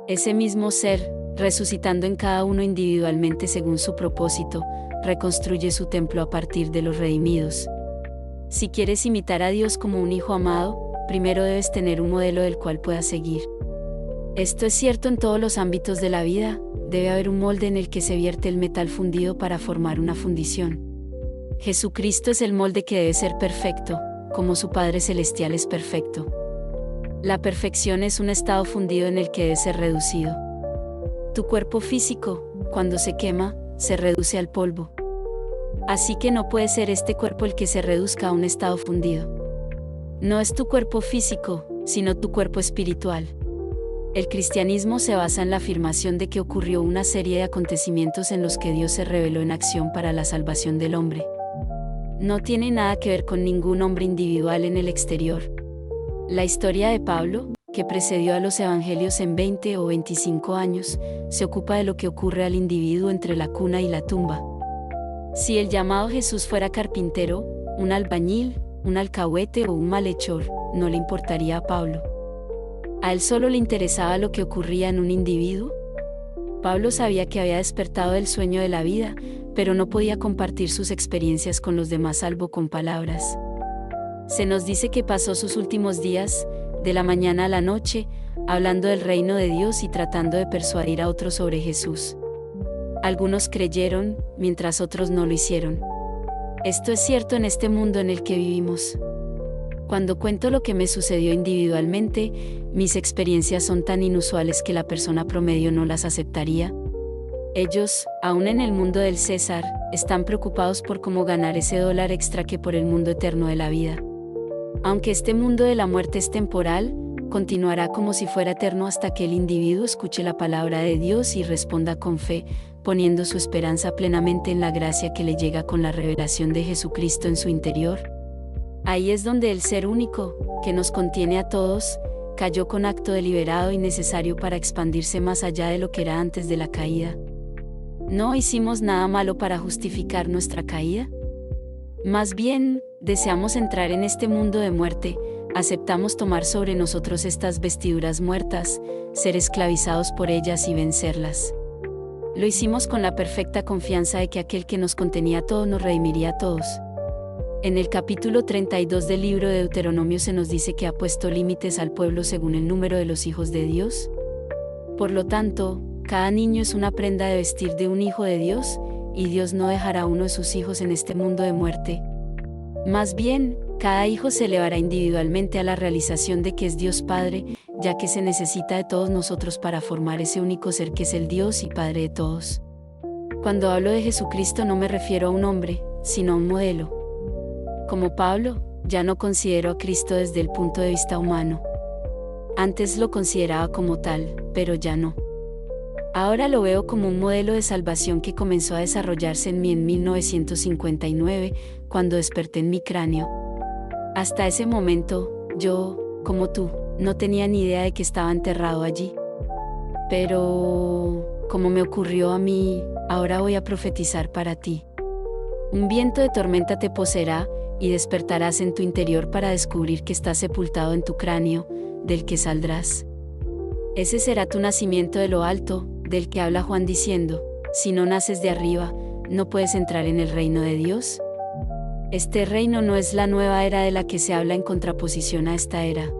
Ese mismo ser, resucitando en cada uno individualmente según su propósito, reconstruye su templo a partir de los redimidos. Si quieres imitar a Dios como un hijo amado, primero debes tener un modelo del cual puedas seguir. Esto es cierto en todos los ámbitos de la vida. Debe haber un molde en el que se vierte el metal fundido para formar una fundición. Jesucristo es el molde que debe ser perfecto, como su Padre Celestial es perfecto. La perfección es un estado fundido en el que debe ser reducido. Tu cuerpo físico, cuando se quema, se reduce al polvo. Así que no puede ser este cuerpo el que se reduzca a un estado fundido. No es tu cuerpo físico, sino tu cuerpo espiritual. El cristianismo se basa en la afirmación de que ocurrió una serie de acontecimientos en los que Dios se reveló en acción para la salvación del hombre. No tiene nada que ver con ningún hombre individual en el exterior. La historia de Pablo, que precedió a los evangelios en 20 o 25 años, se ocupa de lo que ocurre al individuo entre la cuna y la tumba. Si el llamado Jesús fuera carpintero, un albañil, un alcahuete o un malhechor, no le importaría a Pablo. ¿A él solo le interesaba lo que ocurría en un individuo? Pablo sabía que había despertado del sueño de la vida, pero no podía compartir sus experiencias con los demás salvo con palabras. Se nos dice que pasó sus últimos días, de la mañana a la noche, hablando del reino de Dios y tratando de persuadir a otros sobre Jesús. Algunos creyeron, mientras otros no lo hicieron. Esto es cierto en este mundo en el que vivimos. Cuando cuento lo que me sucedió individualmente, mis experiencias son tan inusuales que la persona promedio no las aceptaría. Ellos, aún en el mundo del César, están preocupados por cómo ganar ese dólar extra que por el mundo eterno de la vida. Aunque este mundo de la muerte es temporal, continuará como si fuera eterno hasta que el individuo escuche la palabra de Dios y responda con fe, poniendo su esperanza plenamente en la gracia que le llega con la revelación de Jesucristo en su interior. Ahí es donde el ser único, que nos contiene a todos, cayó con acto deliberado y necesario para expandirse más allá de lo que era antes de la caída. ¿No hicimos nada malo para justificar nuestra caída? Más bien, deseamos entrar en este mundo de muerte, aceptamos tomar sobre nosotros estas vestiduras muertas, ser esclavizados por ellas y vencerlas. Lo hicimos con la perfecta confianza de que aquel que nos contenía todo nos redimiría a todos. En el capítulo 32 del libro de Deuteronomio se nos dice que ha puesto límites al pueblo según el número de los hijos de Dios. Por lo tanto, cada niño es una prenda de vestir de un hijo de Dios, y Dios no dejará a uno de sus hijos en este mundo de muerte. Más bien, cada hijo se elevará individualmente a la realización de que es Dios Padre, ya que se necesita de todos nosotros para formar ese único ser que es el Dios y Padre de todos. Cuando hablo de Jesucristo no me refiero a un hombre, sino a un modelo. Como Pablo, ya no considero a Cristo desde el punto de vista humano. Antes lo consideraba como tal, pero ya no. Ahora lo veo como un modelo de salvación que comenzó a desarrollarse en mí en 1959, cuando desperté en mi cráneo. Hasta ese momento, yo, como tú, no tenía ni idea de que estaba enterrado allí. Pero, como me ocurrió a mí, ahora voy a profetizar para ti. Un viento de tormenta te poseerá, y despertarás en tu interior para descubrir que estás sepultado en tu cráneo, del que saldrás. Ese será tu nacimiento de lo alto, del que habla Juan diciendo, si no naces de arriba, no puedes entrar en el reino de Dios. Este reino no es la nueva era de la que se habla en contraposición a esta era.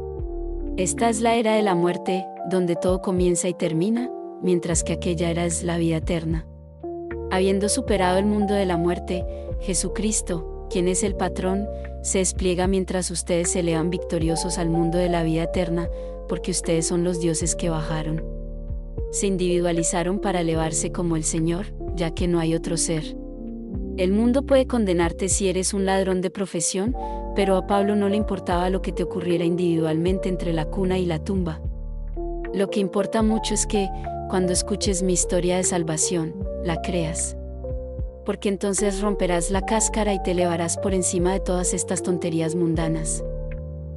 Esta es la era de la muerte, donde todo comienza y termina, mientras que aquella era es la vida eterna. Habiendo superado el mundo de la muerte, Jesucristo, quien es el patrón, se despliega mientras ustedes se elevan victoriosos al mundo de la vida eterna, porque ustedes son los dioses que bajaron. Se individualizaron para elevarse como el Señor, ya que no hay otro ser. El mundo puede condenarte si eres un ladrón de profesión, pero a Pablo no le importaba lo que te ocurriera individualmente entre la cuna y la tumba. Lo que importa mucho es que, cuando escuches mi historia de salvación, la creas. Porque entonces romperás la cáscara y te elevarás por encima de todas estas tonterías mundanas.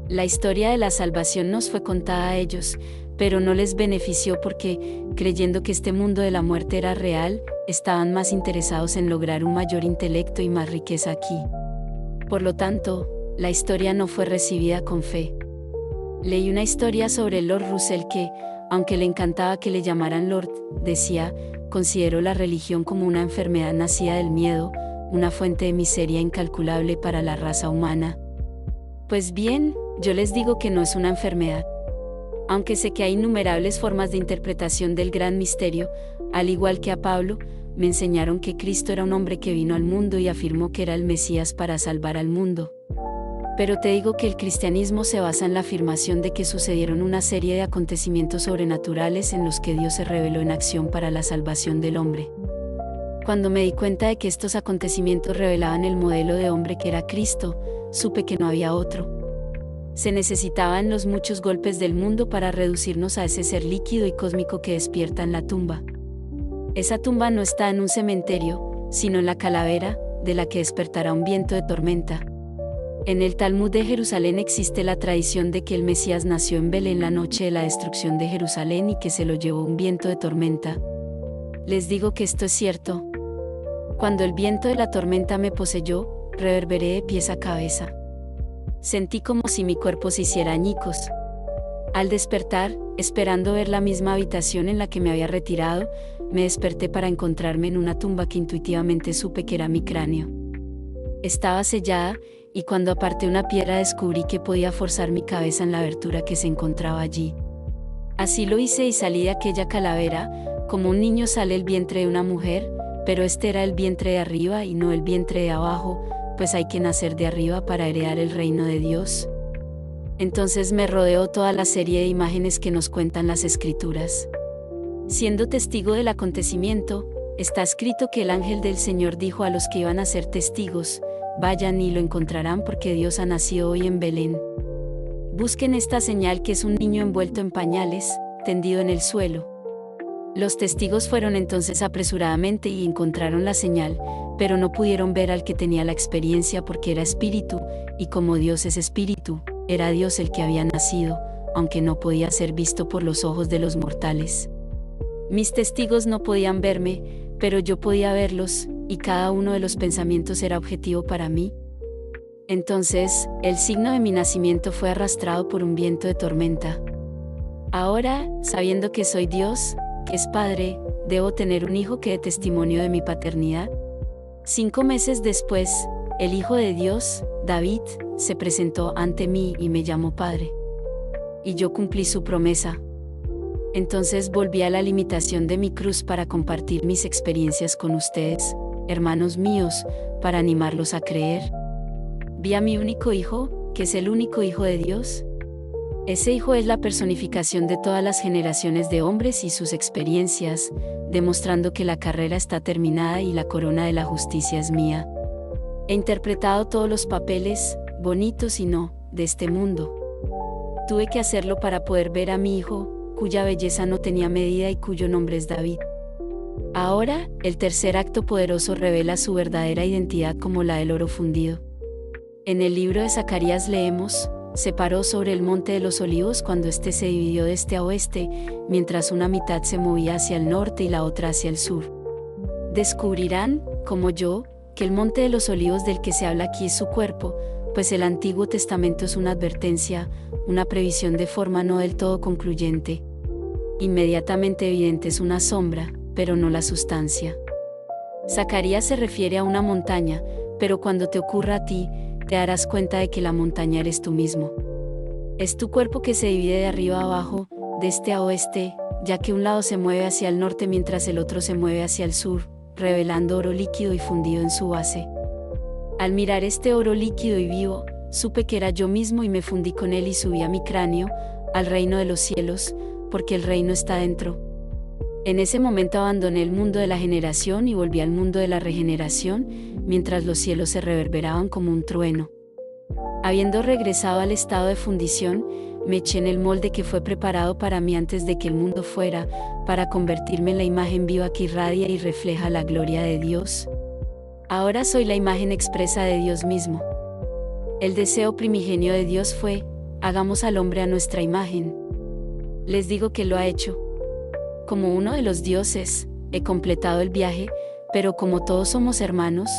La historia de la salvación nos fue contada a ellos, pero no les benefició porque, creyendo que este mundo de la muerte era real, estaban más interesados en lograr un mayor intelecto y más riqueza aquí. Por lo tanto, la historia no fue recibida con fe. Leí una historia sobre Lord Russell que, aunque le encantaba que le llamaran Lord, decía, considero la religión como una enfermedad nacida del miedo, una fuente de miseria incalculable para la raza humana. Pues bien, yo les digo que no es una enfermedad. Aunque sé que hay innumerables formas de interpretación del gran misterio, al igual que a Pablo, me enseñaron que Cristo era un hombre que vino al mundo y afirmó que era el Mesías para salvar al mundo. Pero te digo que el cristianismo se basa en la afirmación de que sucedieron una serie de acontecimientos sobrenaturales en los que Dios se reveló en acción para la salvación del hombre. Cuando me di cuenta de que estos acontecimientos revelaban el modelo de hombre que era Cristo, supe que no había otro. Se necesitaban los muchos golpes del mundo para reducirnos a ese ser líquido y cósmico que despierta en la tumba. Esa tumba no está en un cementerio, sino en la calavera, de la que despertará un viento de tormenta. En el Talmud de Jerusalén existe la tradición de que el Mesías nació en Belén la noche de la destrucción de Jerusalén y que se lo llevó un viento de tormenta. Les digo que esto es cierto. Cuando el viento de la tormenta me poseyó, reverberé de pies a cabeza. Sentí como si mi cuerpo se hiciera añicos. Al despertar, esperando ver la misma habitación en la que me había retirado, me desperté para encontrarme en una tumba que intuitivamente supe que era mi cráneo. Estaba sellada, y cuando aparté una piedra descubrí que podía forzar mi cabeza en la abertura que se encontraba allí. Así lo hice y salí de aquella calavera, como un niño sale el vientre de una mujer, pero este era el vientre de arriba y no el vientre de abajo, pues hay que nacer de arriba para heredar el reino de Dios. Entonces me rodeó toda la serie de imágenes que nos cuentan las Escrituras. Siendo testigo del acontecimiento, está escrito que el ángel del Señor dijo a los que iban a ser testigos, vayan y lo encontrarán porque Dios ha nacido hoy en Belén. Busquen esta señal que es un niño envuelto en pañales, tendido en el suelo. Los testigos fueron entonces apresuradamente y encontraron la señal, pero no pudieron ver al que tenía la experiencia porque era espíritu, y como Dios es espíritu, era Dios el que había nacido, aunque no podía ser visto por los ojos de los mortales. Mis testigos no podían verme, pero yo podía verlos, y cada uno de los pensamientos era objetivo para mí. Entonces, el signo de mi nacimiento fue arrastrado por un viento de tormenta. Ahora, sabiendo que soy Dios, que es Padre, ¿debo tener un hijo que dé testimonio de mi paternidad? 5 meses después, el Hijo de Dios, David se presentó ante mí y me llamó Padre. Y yo cumplí su promesa. Entonces volví a la limitación de mi cruz para compartir mis experiencias con ustedes, hermanos míos, para animarlos a creer. Vi a mi único hijo, que es el único hijo de Dios. Ese hijo es la personificación de todas las generaciones de hombres y sus experiencias, demostrando que la carrera está terminada y la corona de la justicia es mía. He interpretado todos los papeles, bonitos y no, de este mundo. Tuve que hacerlo para poder ver a mi hijo, cuya belleza no tenía medida y cuyo nombre es David. Ahora, el tercer acto poderoso revela su verdadera identidad como la del oro fundido. En el libro de Zacarías leemos: se paró sobre el monte de los olivos cuando éste se dividió de este a oeste, mientras una mitad se movía hacia el norte y la otra hacia el sur. Descubrirán, como yo, que el monte de los olivos del que se habla aquí es su cuerpo, pues el Antiguo Testamento es una advertencia, una previsión de forma no del todo concluyente. Inmediatamente evidente es una sombra, pero no la sustancia. Zacarías se refiere a una montaña, pero cuando te ocurra a ti, te darás cuenta de que la montaña eres tú mismo. Es tu cuerpo que se divide de arriba a abajo, de este a oeste, ya que un lado se mueve hacia el norte mientras el otro se mueve hacia el sur, revelando oro líquido y fundido en su base. Al mirar este oro líquido y vivo, supe que era yo mismo y me fundí con él y subí a mi cráneo, al reino de los cielos, porque el reino está dentro. En ese momento abandoné el mundo de la generación y volví al mundo de la regeneración, mientras los cielos se reverberaban como un trueno. Habiendo regresado al estado de fundición, me eché en el molde que fue preparado para mí antes de que el mundo fuera, para convertirme en la imagen viva que irradia y refleja la gloria de Dios. Ahora soy la imagen expresa de Dios mismo. El deseo primigenio de Dios fue: hagamos al hombre a nuestra imagen. Les digo que lo ha hecho. Como uno de los dioses, he completado el viaje, pero como todos somos hermanos,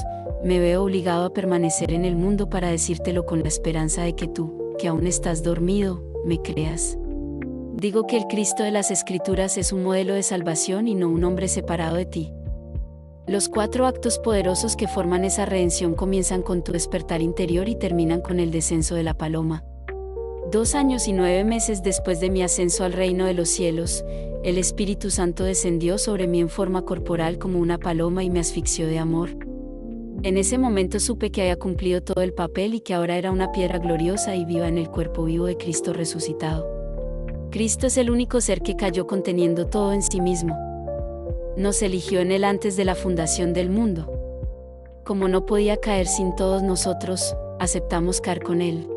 me veo obligado a permanecer en el mundo para decírtelo con la esperanza de que tú, que aún estás dormido, me creas. Digo que el Cristo de las Escrituras es un modelo de salvación y no un hombre separado de ti. Los 4 actos poderosos que forman esa redención comienzan con tu despertar interior y terminan con el descenso de la paloma. 2 años y 9 meses después de mi ascenso al reino de los cielos, el Espíritu Santo descendió sobre mí en forma corporal como una paloma y me asfixió de amor. En ese momento supe que había cumplido todo el papel y que ahora era una piedra gloriosa y viva en el cuerpo vivo de Cristo resucitado. Cristo es el único ser que cayó conteniendo todo en sí mismo. Nos eligió en él antes de la fundación del mundo. Como no podía caer sin todos nosotros, aceptamos caer con él.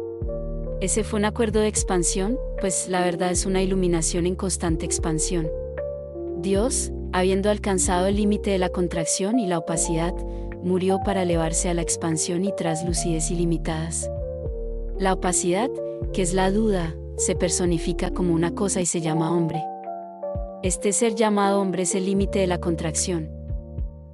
Ese fue un acuerdo de expansión, pues la verdad es una iluminación en constante expansión. Dios, habiendo alcanzado el límite de la contracción y la opacidad, murió para elevarse a la expansión y traslucidez ilimitadas. La opacidad, que es la duda, se personifica como una cosa y se llama hombre. Este ser llamado hombre es el límite de la contracción.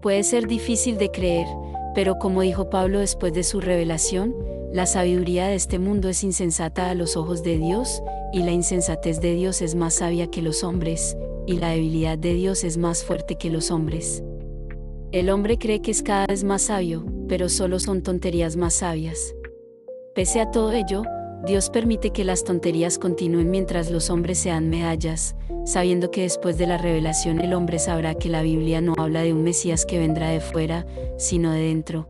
Puede ser difícil de creer, pero como dijo Pablo después de su revelación, la sabiduría de este mundo es insensata a los ojos de Dios, y la insensatez de Dios es más sabia que los hombres, y la debilidad de Dios es más fuerte que los hombres. El hombre cree que es cada vez más sabio, pero solo son tonterías más sabias. Pese a todo ello, Dios permite que las tonterías continúen mientras los hombres se dan medallas, sabiendo que después de la revelación el hombre sabrá que la Biblia no habla de un Mesías que vendrá de fuera, sino de dentro.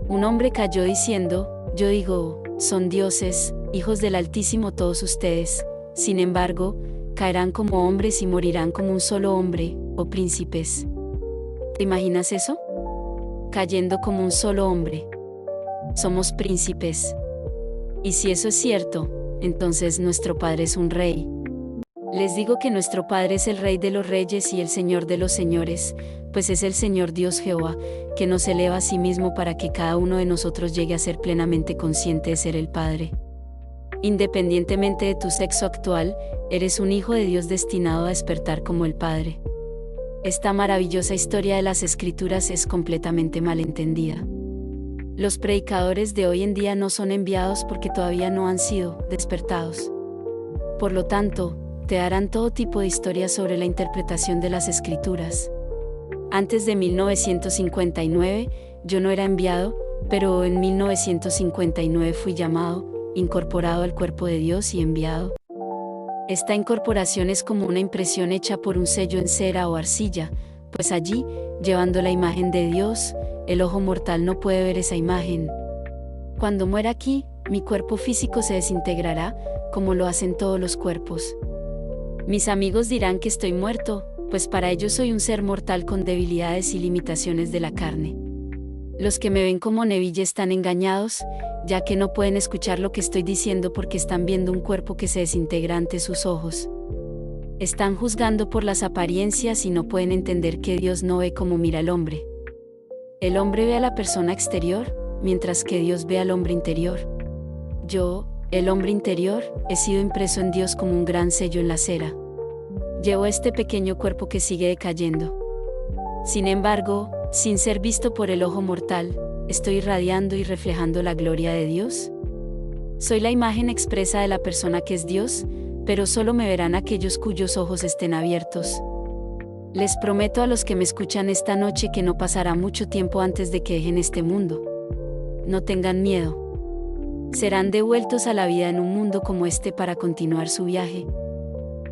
Un hombre cayó diciendo: yo digo, son dioses, hijos del Altísimo todos ustedes, sin embargo, caerán como hombres y morirán como un solo hombre, o príncipes. ¿Te imaginas eso? Cayendo como un solo hombre. Somos príncipes. Y si eso es cierto, entonces nuestro Padre es un rey. Les digo que nuestro Padre es el Rey de los reyes y el Señor de los señores, pues es el Señor Dios Jehová, que nos eleva a sí mismo para que cada uno de nosotros llegue a ser plenamente consciente de ser el Padre. Independientemente de tu sexo actual, eres un hijo de Dios destinado a despertar como el Padre. Esta maravillosa historia de las Escrituras es completamente malentendida. Los predicadores de hoy en día no son enviados porque todavía no han sido despertados. Por lo tanto, te darán todo tipo de historias sobre la interpretación de las Escrituras. Antes de 1959, yo no era enviado, pero en 1959 fui llamado, incorporado al cuerpo de Dios y enviado. Esta incorporación es como una impresión hecha por un sello en cera o arcilla, pues allí, llevando la imagen de Dios, el ojo mortal no puede ver esa imagen. Cuando muera aquí, mi cuerpo físico se desintegrará, como lo hacen todos los cuerpos. Mis amigos dirán que estoy muerto, pues para ellos soy un ser mortal con debilidades y limitaciones de la carne. Los que me ven como Neville están engañados, ya que no pueden escuchar lo que estoy diciendo porque están viendo un cuerpo que se desintegra ante sus ojos. Están juzgando por las apariencias y no pueden entender que Dios no ve como mira al hombre. El hombre ve a la persona exterior, mientras que Dios ve al hombre interior. Yo, el hombre interior, he sido impreso en Dios como un gran sello en la cera. Llevo este pequeño cuerpo que sigue decayendo. Sin embargo, sin ser visto por el ojo mortal, ¿estoy irradiando y reflejando la gloria de Dios? Soy la imagen expresa de la persona que es Dios, pero solo me verán aquellos cuyos ojos estén abiertos. Les prometo a los que me escuchan esta noche que no pasará mucho tiempo antes de que dejen este mundo. No tengan miedo. Serán devueltos a la vida en un mundo como este para continuar su viaje.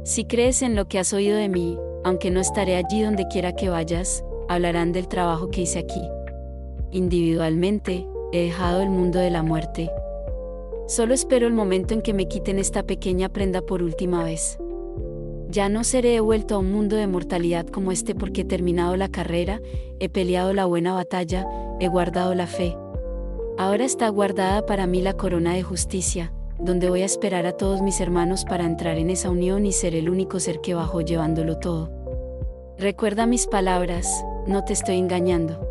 Si crees en lo que has oído de mí, aunque no estaré allí donde quiera que vayas, hablarán del trabajo que hice aquí. Individualmente, he dejado el mundo de la muerte. Solo espero el momento en que me quiten esta pequeña prenda por última vez. Ya no seré devuelto a un mundo de mortalidad como este porque he terminado la carrera, he peleado la buena batalla, he guardado la fe. Ahora está guardada para mí la corona de justicia, donde voy a esperar a todos mis hermanos para entrar en esa unión y ser el único ser que bajó llevándolo todo. Recuerda mis palabras, no te estoy engañando.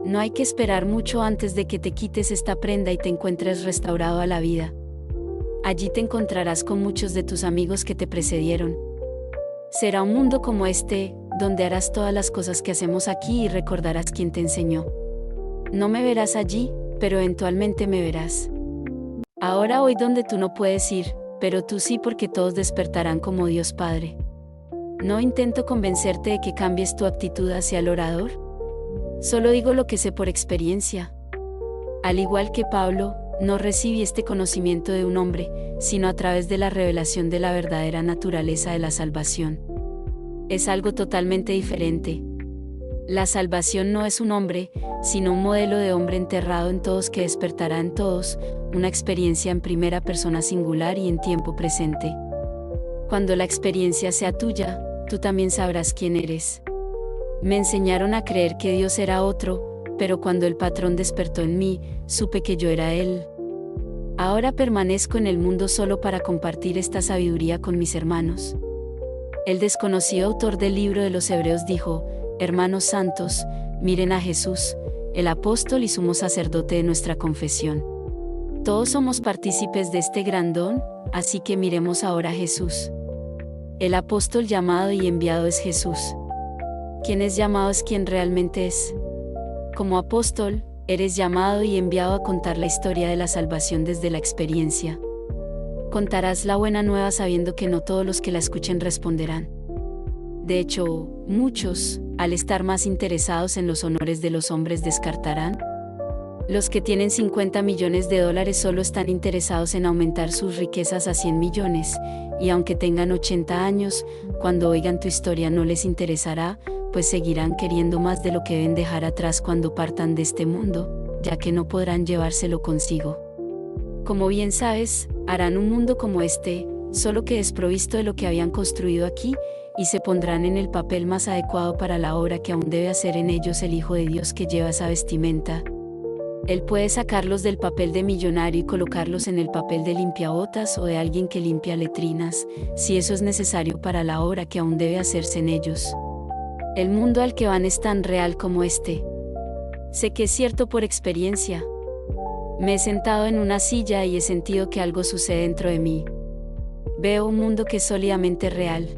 No hay que esperar mucho antes de que te quites esta prenda y te encuentres restaurado a la vida. Allí te encontrarás con muchos de tus amigos que te precedieron. Será un mundo como este, donde harás todas las cosas que hacemos aquí y recordarás quién te enseñó. No me verás allí, pero eventualmente me verás. Ahora voy donde tú no puedes ir, pero tú sí porque todos despertarán como Dios Padre. No intento convencerte de que cambies tu actitud hacia el orador. Solo digo lo que sé por experiencia. Al igual que Pablo, no recibí este conocimiento de un hombre, sino a través de la revelación de la verdadera naturaleza de la salvación. Es algo totalmente diferente. La salvación no es un hombre, sino un modelo de hombre enterrado en todos que despertará en todos, una experiencia en primera persona singular y en tiempo presente. Cuando la experiencia sea tuya, tú también sabrás quién eres. Me enseñaron a creer que Dios era otro, pero cuando el patrón despertó en mí, supe que yo era Él. Ahora permanezco en el mundo solo para compartir esta sabiduría con mis hermanos. El desconocido autor del libro de los Hebreos dijo: Hermanos santos, miren a Jesús, el apóstol y sumo sacerdote de nuestra confesión. Todos somos partícipes de este gran don, así que miremos ahora a Jesús. El apóstol llamado y enviado es Jesús. Quien es llamado es quien realmente es. Como apóstol, eres llamado y enviado a contar la historia de la salvación desde la experiencia. Contarás la buena nueva sabiendo que no todos los que la escuchen responderán. De hecho, muchos, al estar más interesados en los honores de los hombres, descartarán. Los que tienen $50 millones solo están interesados en aumentar sus riquezas a 100 millones, y aunque tengan 80 años, cuando oigan tu historia no les interesará, pues seguirán queriendo más de lo que deben dejar atrás cuando partan de este mundo, ya que no podrán llevárselo consigo. Como bien sabes, harán un mundo como este, solo que desprovisto de lo que habían construido aquí, y se pondrán en el papel más adecuado para la obra que aún debe hacer en ellos el Hijo de Dios que lleva esa vestimenta. Él puede sacarlos del papel de millonario y colocarlos en el papel de limpiabotas o de alguien que limpia letrinas, si eso es necesario para la obra que aún debe hacerse en ellos. El mundo al que van es tan real como este. Sé que es cierto por experiencia. Me he sentado en una silla y he sentido que algo sucede dentro de mí. Veo un mundo que es sólidamente real.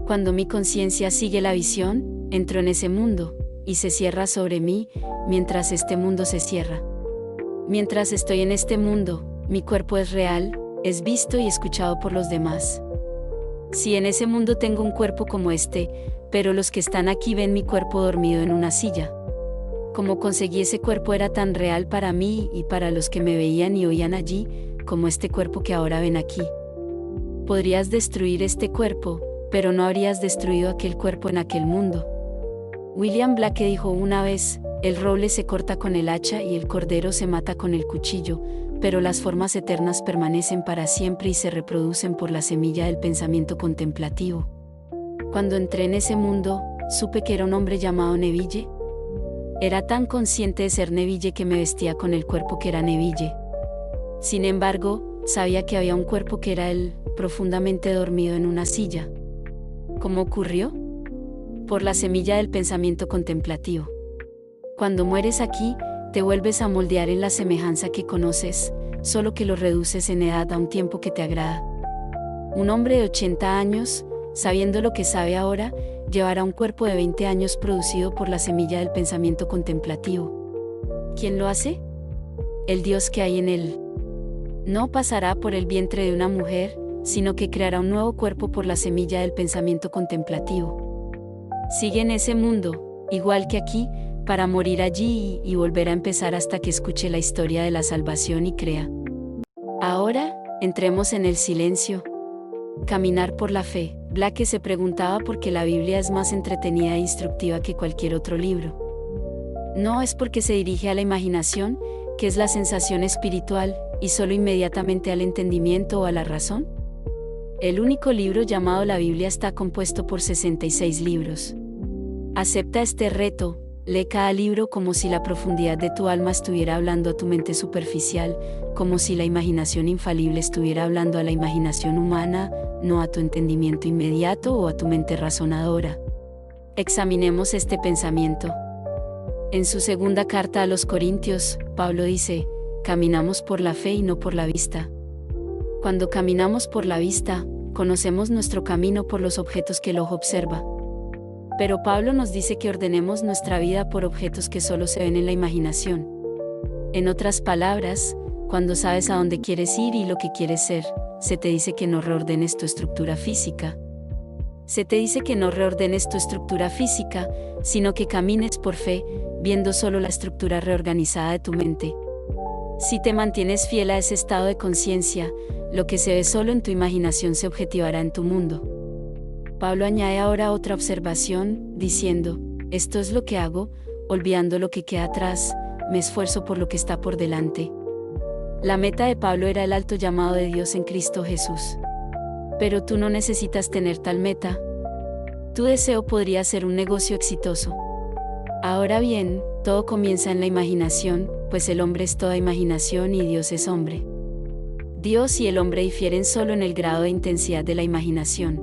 Cuando mi conciencia sigue la visión, entro en ese mundo, y se cierra sobre mí, mientras este mundo se cierra. Mientras estoy en este mundo, mi cuerpo es real, es visto y escuchado por los demás. Si en ese mundo tengo un cuerpo como este, pero los que están aquí ven mi cuerpo dormido en una silla. Cómo conseguí ese cuerpo era tan real para mí y para los que me veían y oían allí, como este cuerpo que ahora ven aquí. Podrías destruir este cuerpo, pero no habrías destruido aquel cuerpo en aquel mundo. William Blake dijo una vez, el roble se corta con el hacha y el cordero se mata con el cuchillo, pero las formas eternas permanecen para siempre y se reproducen por la semilla del pensamiento contemplativo. Cuando entré en ese mundo, supe que era un hombre llamado Neville. Era tan consciente de ser Neville que me vestía con el cuerpo que era Neville. Sin embargo, sabía que había un cuerpo que era él, profundamente dormido en una silla. ¿Cómo ocurrió? Por la semilla del pensamiento contemplativo. Cuando mueres aquí, te vuelves a moldear en la semejanza que conoces, solo que lo reduces en edad a un tiempo que te agrada. Un hombre de 80 años, sabiendo lo que sabe ahora, llevará un cuerpo de 20 años producido por la semilla del pensamiento contemplativo. ¿Quién lo hace? El Dios que hay en él. No pasará por el vientre de una mujer, sino que creará un nuevo cuerpo por la semilla del pensamiento contemplativo. Sigue en ese mundo, igual que aquí, para morir allí y volver a empezar hasta que escuche la historia de la salvación y crea. Ahora, entremos en el silencio. Caminar por la fe. Blake se preguntaba por qué la Biblia es más entretenida e instructiva que cualquier otro libro. No es porque se dirige a la imaginación, que es la sensación espiritual, y solo inmediatamente al entendimiento o a la razón. El único libro llamado la Biblia está compuesto por 66 libros. Acepta este reto, lee cada libro como si la profundidad de tu alma estuviera hablando a tu mente superficial, como si la imaginación infalible estuviera hablando a la imaginación humana, no a tu entendimiento inmediato o a tu mente razonadora. Examinemos este pensamiento. En su segunda carta a los Corintios, Pablo dice, caminamos por la fe y no por la vista. Cuando caminamos por la vista, conocemos nuestro camino por los objetos que el ojo observa. Pero Pablo nos dice que ordenemos nuestra vida por objetos que solo se ven en la imaginación. En otras palabras, cuando sabes a dónde quieres ir y lo que quieres ser, se te dice que no reordenes tu estructura física. Se te dice que no reordenes tu estructura física, sino que camines por fe, viendo solo la estructura reorganizada de tu mente. Si te mantienes fiel a ese estado de conciencia, lo que se ve solo en tu imaginación se objetivará en tu mundo. Pablo añade ahora otra observación, diciendo, esto es lo que hago, olvidando lo que queda atrás, me esfuerzo por lo que está por delante. La meta de Pablo era el alto llamado de Dios en Cristo Jesús. Pero tú no necesitas tener tal meta. Tu deseo podría ser un negocio exitoso. Ahora bien, todo comienza en la imaginación, pues el hombre es toda imaginación y Dios es hombre. Dios y el hombre difieren solo en el grado de intensidad de la imaginación.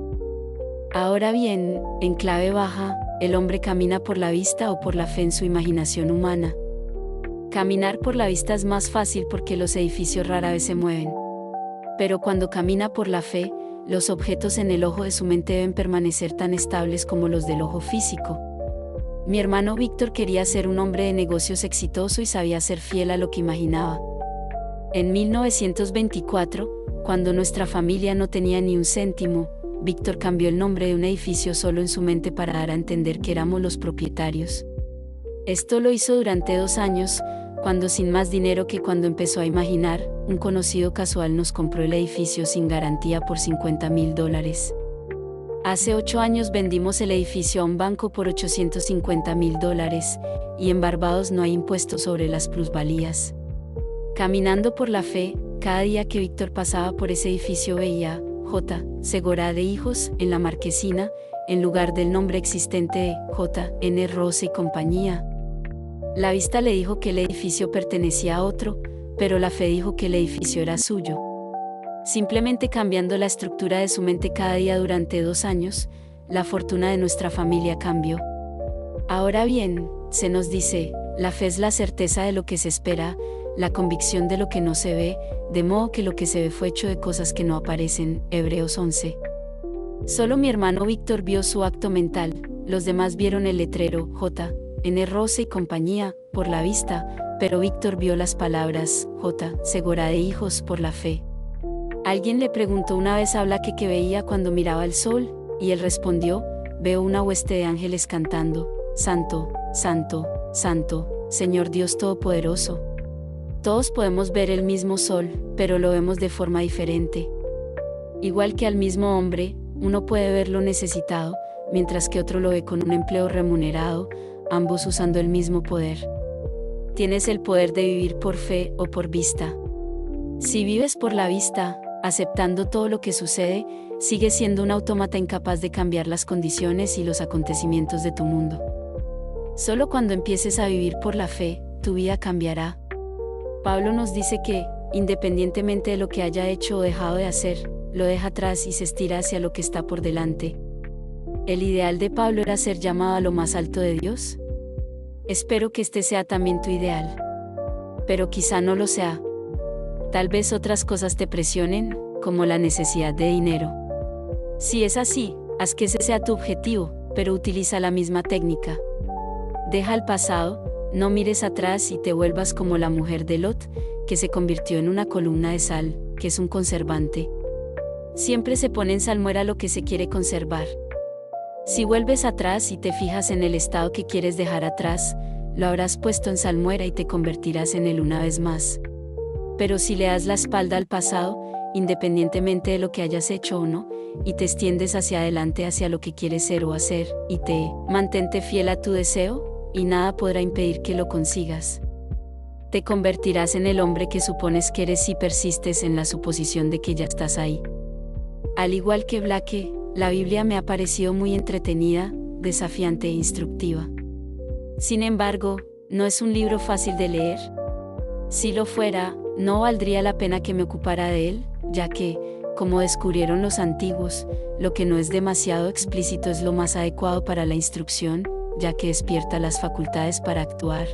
Ahora bien, en clave baja, el hombre camina por la vista o por la fe en su imaginación humana. Caminar por la vista es más fácil porque los edificios rara vez se mueven. Pero cuando camina por la fe, los objetos en el ojo de su mente deben permanecer tan estables como los del ojo físico. Mi hermano Víctor quería ser un hombre de negocios exitoso y sabía ser fiel a lo que imaginaba. En 1924, cuando nuestra familia no tenía ni un céntimo, Víctor cambió el nombre de un edificio solo en su mente para dar a entender que éramos los propietarios. Esto lo hizo durante 2 años, cuando sin más dinero que cuando empezó a imaginar, un conocido casual nos compró el edificio sin garantía por $50,000. Hace 8 años vendimos el edificio a un banco por $850,000, y en Barbados no hay impuestos sobre las plusvalías. Caminando por la fe, cada día que Víctor pasaba por ese edificio veía J. Segura de Hijos en la marquesina, en lugar del nombre existente de J. N. Rose y compañía. La vista le dijo que el edificio pertenecía a otro, pero la fe dijo que el edificio era suyo. Simplemente cambiando la estructura de su mente cada día durante 2 años, la fortuna de nuestra familia cambió. Ahora bien, se nos dice, la fe es la certeza de lo que se espera, la convicción de lo que no se ve, de modo que lo que se ve fue hecho de cosas que no aparecen. Hebreos 11. Solo mi hermano Víctor vio su acto mental, los demás vieron el letrero J. N. Rose y compañía, por la vista, pero Víctor vio las palabras J. Segura de Hijos por la fe. Alguien le preguntó una vez a Blake qué veía cuando miraba el sol, y él respondió, veo una hueste de ángeles cantando, Santo, Santo, Santo, Señor Dios Todopoderoso. Todos podemos ver el mismo sol, pero lo vemos de forma diferente. Igual que al mismo hombre, uno puede verlo necesitado, mientras que otro lo ve con un empleo remunerado, ambos usando el mismo poder. Tienes el poder de vivir por fe o por vista. Si vives por la vista, aceptando todo lo que sucede, sigues siendo un autómata incapaz de cambiar las condiciones y los acontecimientos de tu mundo. Solo cuando empieces a vivir por la fe, tu vida cambiará. Pablo nos dice que, independientemente de lo que haya hecho o dejado de hacer, lo deja atrás y se estira hacia lo que está por delante. ¿El ideal de Pablo era ser llamado a lo más alto de Dios? Espero que este sea también tu ideal. Pero quizá no lo sea. Tal vez otras cosas te presionen, como la necesidad de dinero. Si es así, haz que ese sea tu objetivo, pero utiliza la misma técnica. Deja el pasado, no mires atrás y te vuelvas como la mujer de Lot, que se convirtió en una columna de sal, que es un conservante. Siempre se pone en salmuera lo que se quiere conservar. Si vuelves atrás y te fijas en el estado que quieres dejar atrás, lo habrás puesto en salmuera y te convertirás en él una vez más. Pero si le das la espalda al pasado, independientemente de lo que hayas hecho o no, y te extiendes hacia adelante hacia lo que quieres ser o hacer, y te mantente fiel a tu deseo, y nada podrá impedir que lo consigas. Te convertirás en el hombre que supones que eres si persistes en la suposición de que ya estás ahí. Al igual que Blake, la Biblia me ha parecido muy entretenida, desafiante e instructiva. Sin embargo, no es un libro fácil de leer. Si lo fuera, no valdría la pena que me ocupara de él, ya que, como descubrieron los antiguos, lo que no es demasiado explícito es lo más adecuado para la instrucción, ya que despierta las facultades para actuar.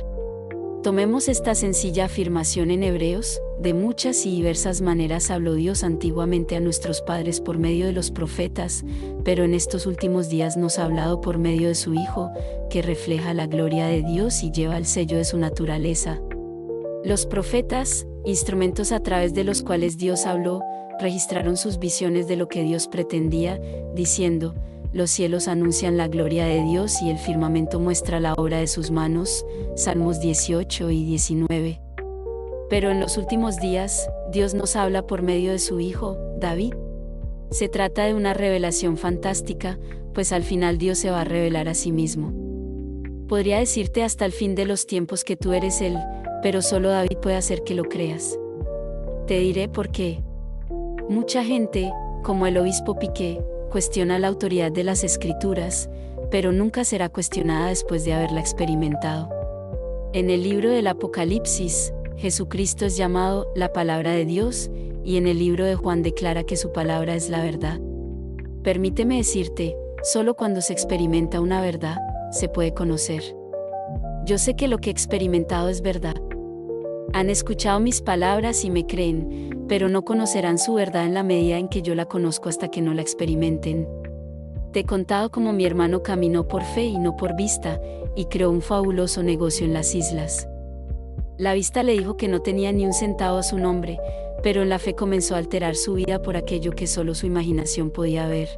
Tomemos esta sencilla afirmación en Hebreos: de muchas y diversas maneras habló Dios antiguamente a nuestros padres por medio de los profetas, pero en estos últimos días nos ha hablado por medio de su Hijo, que refleja la gloria de Dios y lleva el sello de su naturaleza. Los profetas, instrumentos a través de los cuales Dios habló, registraron sus visiones de lo que Dios pretendía, diciendo: los cielos anuncian la gloria de Dios y el firmamento muestra la obra de sus manos. Salmos 18 y 19. Pero en los últimos días, Dios nos habla por medio de su Hijo, David. Se trata de una revelación fantástica, pues al final Dios se va a revelar a sí mismo. Podría decirte hasta el fin de los tiempos que tú eres Él, pero solo David puede hacer que lo creas. Te diré por qué. Mucha gente, como el obispo Piqué, cuestiona la autoridad de las Escrituras, pero nunca será cuestionada después de haberla experimentado. En el libro del Apocalipsis, Jesucristo es llamado la palabra de Dios, y en el libro de Juan declara que su palabra es la verdad. Permíteme decirte, solo cuando se experimenta una verdad, se puede conocer. Yo sé que lo que he experimentado es verdad. Han escuchado mis palabras y me creen, pero no conocerán su verdad en la medida en que yo la conozco hasta que no la experimenten. Te he contado cómo mi hermano caminó por fe y no por vista, y creó un fabuloso negocio en las islas. La vista le dijo que no tenía ni un centavo a su nombre, pero en la fe comenzó a alterar su vida por aquello que solo su imaginación podía ver.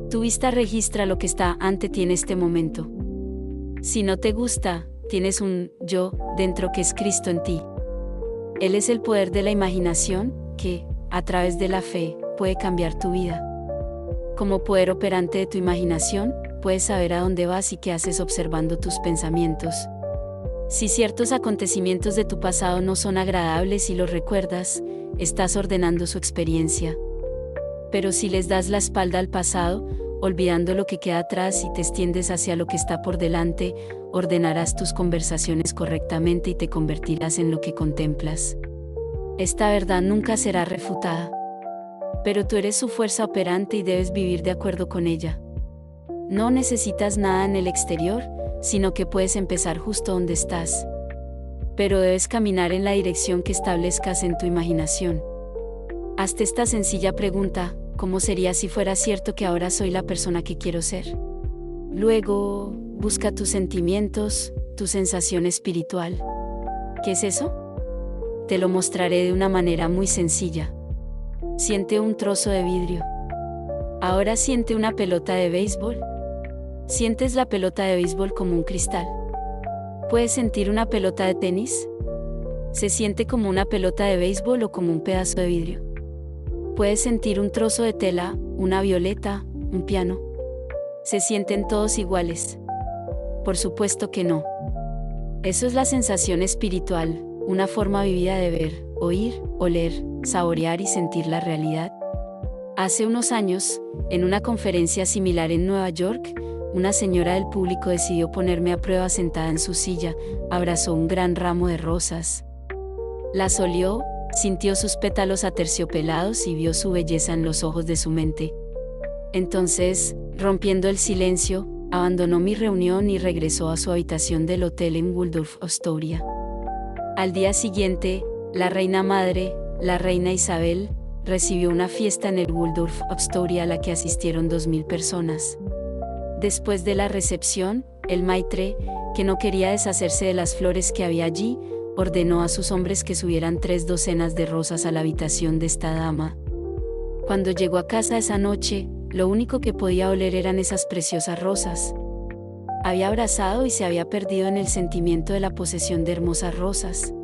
Tu vista registra lo que está ante ti en este momento. Si no te gusta, tienes un yo dentro que es Cristo en ti. Él es el poder de la imaginación, que, a través de la fe, puede cambiar tu vida. Como poder operante de tu imaginación, puedes saber a dónde vas y qué haces observando tus pensamientos. Si ciertos acontecimientos de tu pasado no son agradables y los recuerdas, estás ordenando su experiencia. Pero si les das la espalda al pasado, olvidando lo que queda atrás y te extiendes hacia lo que está por delante, ordenarás tus conversaciones correctamente y te convertirás en lo que contemplas. Esta verdad nunca será refutada. Pero tú eres su fuerza operante y debes vivir de acuerdo con ella. No necesitas nada en el exterior, sino que puedes empezar justo donde estás. Pero debes caminar en la dirección que establezcas en tu imaginación. Hazte esta sencilla pregunta: ¿cómo sería si fuera cierto que ahora soy la persona que quiero ser? Luego, busca tus sentimientos, tu sensación espiritual. ¿Qué es eso? Te lo mostraré de una manera muy sencilla. Siente un trozo de vidrio. Ahora siente una pelota de béisbol. Sientes la pelota de béisbol como un cristal. ¿Puedes sentir una pelota de tenis? ¿Se siente como una pelota de béisbol o como un pedazo de vidrio? ¿Puedes sentir un trozo de tela, una violeta, un piano? ¿Se sienten todos iguales? Por supuesto que no. Eso es la sensación espiritual, una forma vivida de ver, oír, oler, saborear y sentir la realidad. Hace unos años, en una conferencia similar en Nueva York, una señora del público decidió ponerme a prueba sentada en su silla, abrazó un gran ramo de rosas. Las olió, sintió sus pétalos aterciopelados y vio su belleza en los ojos de su mente. Entonces, rompiendo el silencio, abandonó mi reunión y regresó a su habitación del hotel en Waldorf Astoria. Al día siguiente, la reina madre, la reina Isabel, recibió una fiesta en el Waldorf Astoria a la que asistieron 2000 personas. Después de la recepción, el maitre, que no quería deshacerse de las flores que había allí, ordenó a sus hombres que subieran 3 docenas de rosas a la habitación de esta dama. Cuando llegó a casa esa noche, lo único que podía oler eran esas preciosas rosas. Había abrazado y se había perdido en el sentimiento de la posesión de hermosas rosas.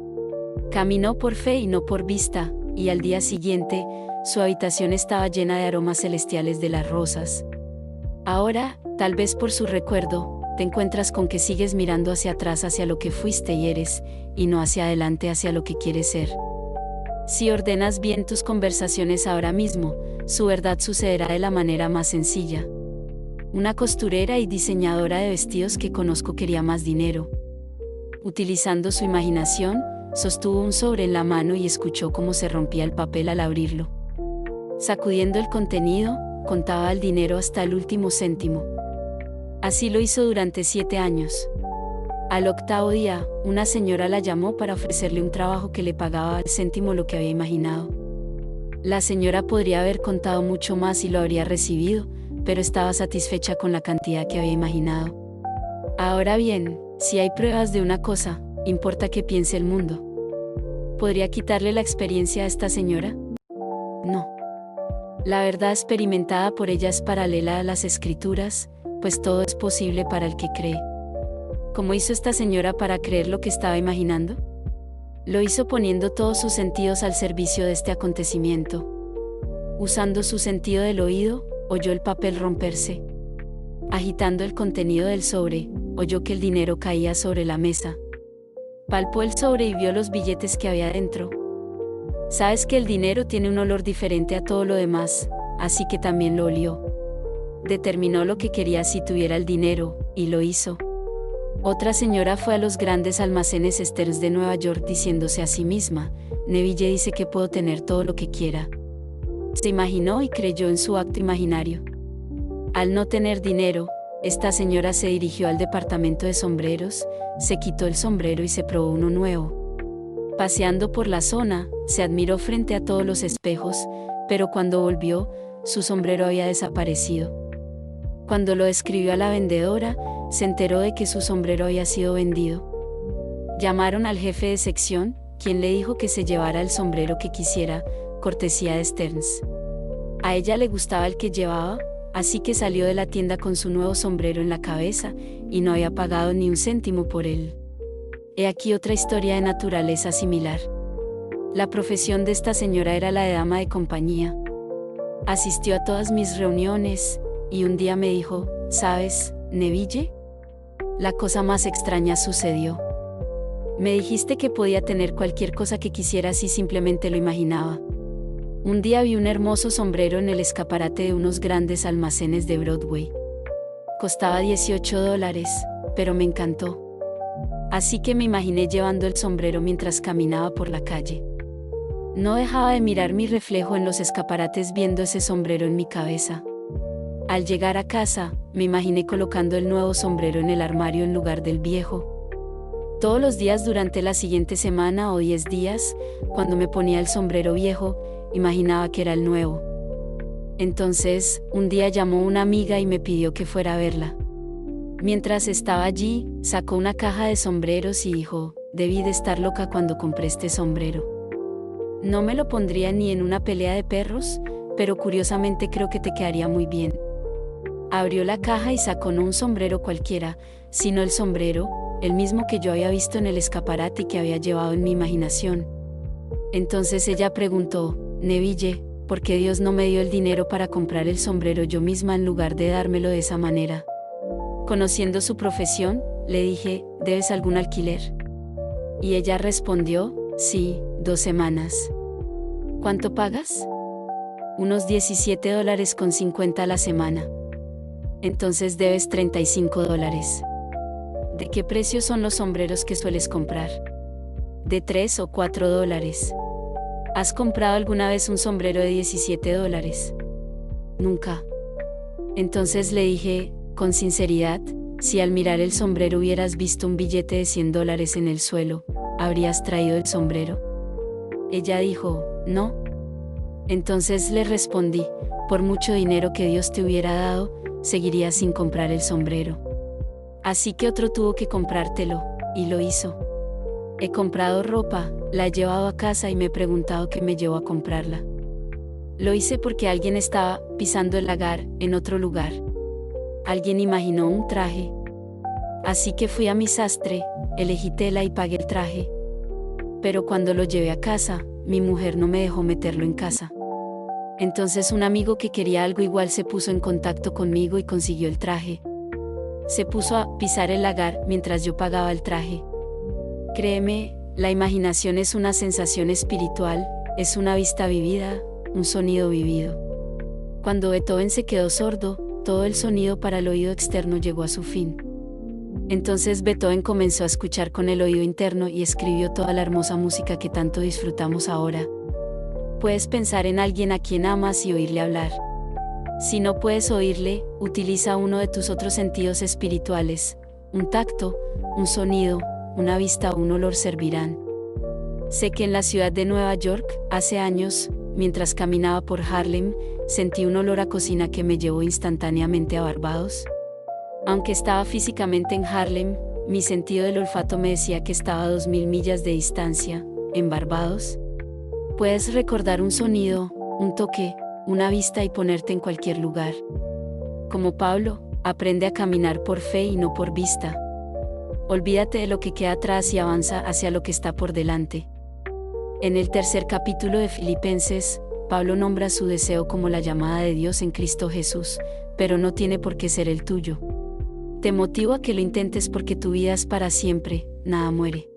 Caminó por fe y no por vista, y al día siguiente, su habitación estaba llena de aromas celestiales de las rosas. Ahora, tal vez por su recuerdo, te encuentras con que sigues mirando hacia atrás hacia lo que fuiste y eres, y no hacia adelante hacia lo que quieres ser. Si ordenas bien tus conversaciones ahora mismo, su verdad sucederá de la manera más sencilla. Una costurera y diseñadora de vestidos que conozco quería más dinero. Utilizando su imaginación, sostuvo un sobre en la mano y escuchó cómo se rompía el papel al abrirlo. Sacudiendo el contenido, contaba el dinero hasta el último céntimo. Así lo hizo durante 7 años. Al 8º día, una señora la llamó para ofrecerle un trabajo que le pagaba al céntimo lo que había imaginado. La señora podría haber contado mucho más y lo habría recibido, pero estaba satisfecha con la cantidad que había imaginado. Ahora bien, si hay pruebas de una cosa, importa qué piense el mundo. ¿Podría quitarle la experiencia a esta señora? No. La verdad experimentada por ella es paralela a las escrituras, pues todo es posible para el que cree. ¿Cómo hizo esta señora para creer lo que estaba imaginando? Lo hizo poniendo todos sus sentidos al servicio de este acontecimiento. Usando su sentido del oído, oyó el papel romperse. Agitando el contenido del sobre, oyó que el dinero caía sobre la mesa. Palpó el sobre y vio los billetes que había dentro. Sabes que el dinero tiene un olor diferente a todo lo demás, así que también lo olió. Determinó lo que quería si tuviera el dinero, y lo hizo. Otra señora fue a los grandes almacenes Stearns de Nueva York diciéndose a sí misma, Neville dice que puedo tener todo lo que quiera. Se imaginó y creyó en su acto imaginario. Al no tener dinero, esta señora se dirigió al departamento de sombreros, se quitó el sombrero y se probó uno nuevo. Paseando por la zona, se admiró frente a todos los espejos, pero cuando volvió, su sombrero había desaparecido. Cuando lo describió a la vendedora, se enteró de que su sombrero había sido vendido. Llamaron al jefe de sección, quien le dijo que se llevara el sombrero que quisiera, cortesía de Stearns. A ella le gustaba el que llevaba, así que salió de la tienda con su nuevo sombrero en la cabeza, y no había pagado ni un céntimo por él. He aquí otra historia de naturaleza similar. La profesión de esta señora era la de dama de compañía. Asistió a todas mis reuniones, y un día me dijo, ¿sabes, Neville? La cosa más extraña sucedió. Me dijiste que podía tener cualquier cosa que quisiera si simplemente lo imaginaba. Un día vi un hermoso sombrero en el escaparate de unos grandes almacenes de Broadway. Costaba $18, pero me encantó. Así que me imaginé llevando el sombrero mientras caminaba por la calle. No dejaba de mirar mi reflejo en los escaparates viendo ese sombrero en mi cabeza. Al llegar a casa, me imaginé colocando el nuevo sombrero en el armario en lugar del viejo. Todos los días durante la siguiente semana o 10 días, cuando me ponía el sombrero viejo, imaginaba que era el nuevo. Entonces, un día llamó una amiga y me pidió que fuera a verla. Mientras estaba allí, sacó una caja de sombreros y dijo, debí de estar loca cuando compré este sombrero. No me lo pondría ni en una pelea de perros, pero curiosamente creo que te quedaría muy bien. Abrió la caja y sacó no un sombrero cualquiera, sino el sombrero, el mismo que yo había visto en el escaparate y que había llevado en mi imaginación. Entonces ella preguntó, Neville, ¿por qué Dios no me dio el dinero para comprar el sombrero yo misma en lugar de dármelo de esa manera? Conociendo su profesión, le dije, ¿debes algún alquiler? Y ella respondió, sí, 2 semanas. ¿Cuánto pagas? Unos $17.50 a la semana. Entonces debes $35. ¿De qué precio son los sombreros que sueles comprar? De $3 o $4. ¿Has comprado alguna vez un sombrero de $17? Nunca. Entonces le dije, con sinceridad, si al mirar el sombrero hubieras visto un billete de $100 en el suelo, ¿habrías traído el sombrero? Ella dijo, no. Entonces le respondí, por mucho dinero que Dios te hubiera dado, seguirías sin comprar el sombrero. Así que otro tuvo que comprártelo, y lo hizo. He comprado ropa, la he llevado a casa y me he preguntado qué me llevó a comprarla. Lo hice porque alguien estaba pisando el lagar en otro lugar. Alguien imaginó un traje. Así que fui a mi sastre, elegí tela y pagué el traje. Pero cuando lo llevé a casa, mi mujer no me dejó meterlo en casa. Entonces un amigo que quería algo igual se puso en contacto conmigo y consiguió el traje. Se puso a pisar el lagar mientras yo pagaba el traje. Créeme, la imaginación es una sensación espiritual, es una vista vivida, un sonido vivido. Cuando Beethoven se quedó sordo, todo el sonido para el oído externo llegó a su fin. Entonces Beethoven comenzó a escuchar con el oído interno y escribió toda la hermosa música que tanto disfrutamos ahora. Puedes pensar en alguien a quien amas y oírle hablar. Si no puedes oírle, utiliza uno de tus otros sentidos espirituales. Un tacto, un sonido, una vista o un olor servirán. Sé que en la ciudad de Nueva York, hace años, mientras caminaba por Harlem, sentí un olor a cocina que me llevó instantáneamente a Barbados. Aunque estaba físicamente en Harlem, mi sentido del olfato me decía que estaba a 2000 millas de distancia, en Barbados. Puedes recordar un sonido, un toque, una vista y ponerte en cualquier lugar. Como Pablo, aprende a caminar por fe y no por vista. Olvídate de lo que queda atrás y avanza hacia lo que está por delante. En el 3er capítulo de Filipenses, Pablo nombra su deseo como la llamada de Dios en Cristo Jesús, pero no tiene por qué ser el tuyo. Te motivo a que lo intentes porque tu vida es para siempre, nada muere.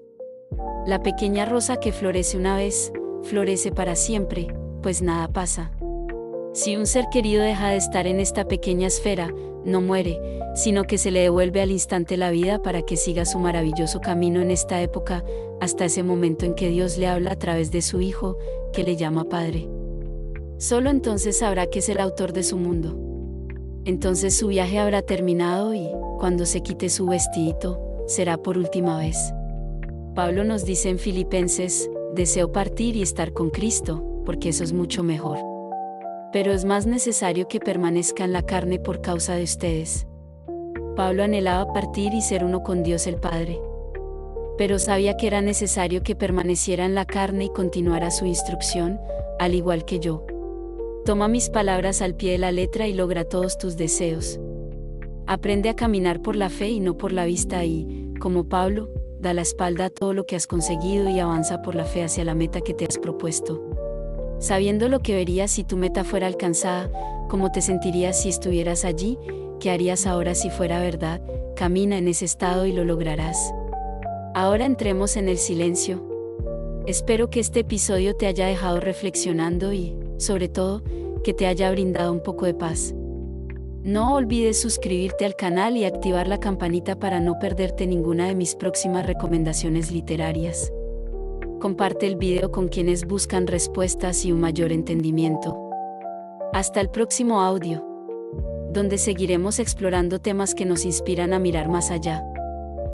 La pequeña rosa que florece una vez, florece para siempre, pues nada pasa. Si un ser querido deja de estar en esta pequeña esfera, no muere, sino que se le devuelve al instante la vida para que siga su maravilloso camino en esta época, hasta ese momento en que Dios le habla a través de su Hijo, que le llama Padre. Solo entonces sabrá que es el autor de su mundo. Entonces su viaje habrá terminado y, cuando se quite su vestidito, será por última vez. Pablo nos dice en Filipenses, deseo partir y estar con Cristo, porque eso es mucho mejor. Pero es más necesario que permanezca en la carne por causa de ustedes. Pablo anhelaba partir y ser uno con Dios el Padre. Pero sabía que era necesario que permaneciera en la carne y continuara su instrucción, al igual que yo. Toma mis palabras al pie de la letra y logra todos tus deseos. Aprende a caminar por la fe y no por la vista y, como Pablo, da la espalda a todo lo que has conseguido y avanza por la fe hacia la meta que te has propuesto. Sabiendo lo que verías si tu meta fuera alcanzada, cómo te sentirías si estuvieras allí, qué harías ahora si fuera verdad, camina en ese estado y lo lograrás. Ahora entremos en el silencio. Espero que este episodio te haya dejado reflexionando y, sobre todo, que te haya brindado un poco de paz. No olvides suscribirte al canal y activar la campanita para no perderte ninguna de mis próximas recomendaciones literarias. Comparte el video con quienes buscan respuestas y un mayor entendimiento. Hasta el próximo audio, donde seguiremos explorando temas que nos inspiran a mirar más allá.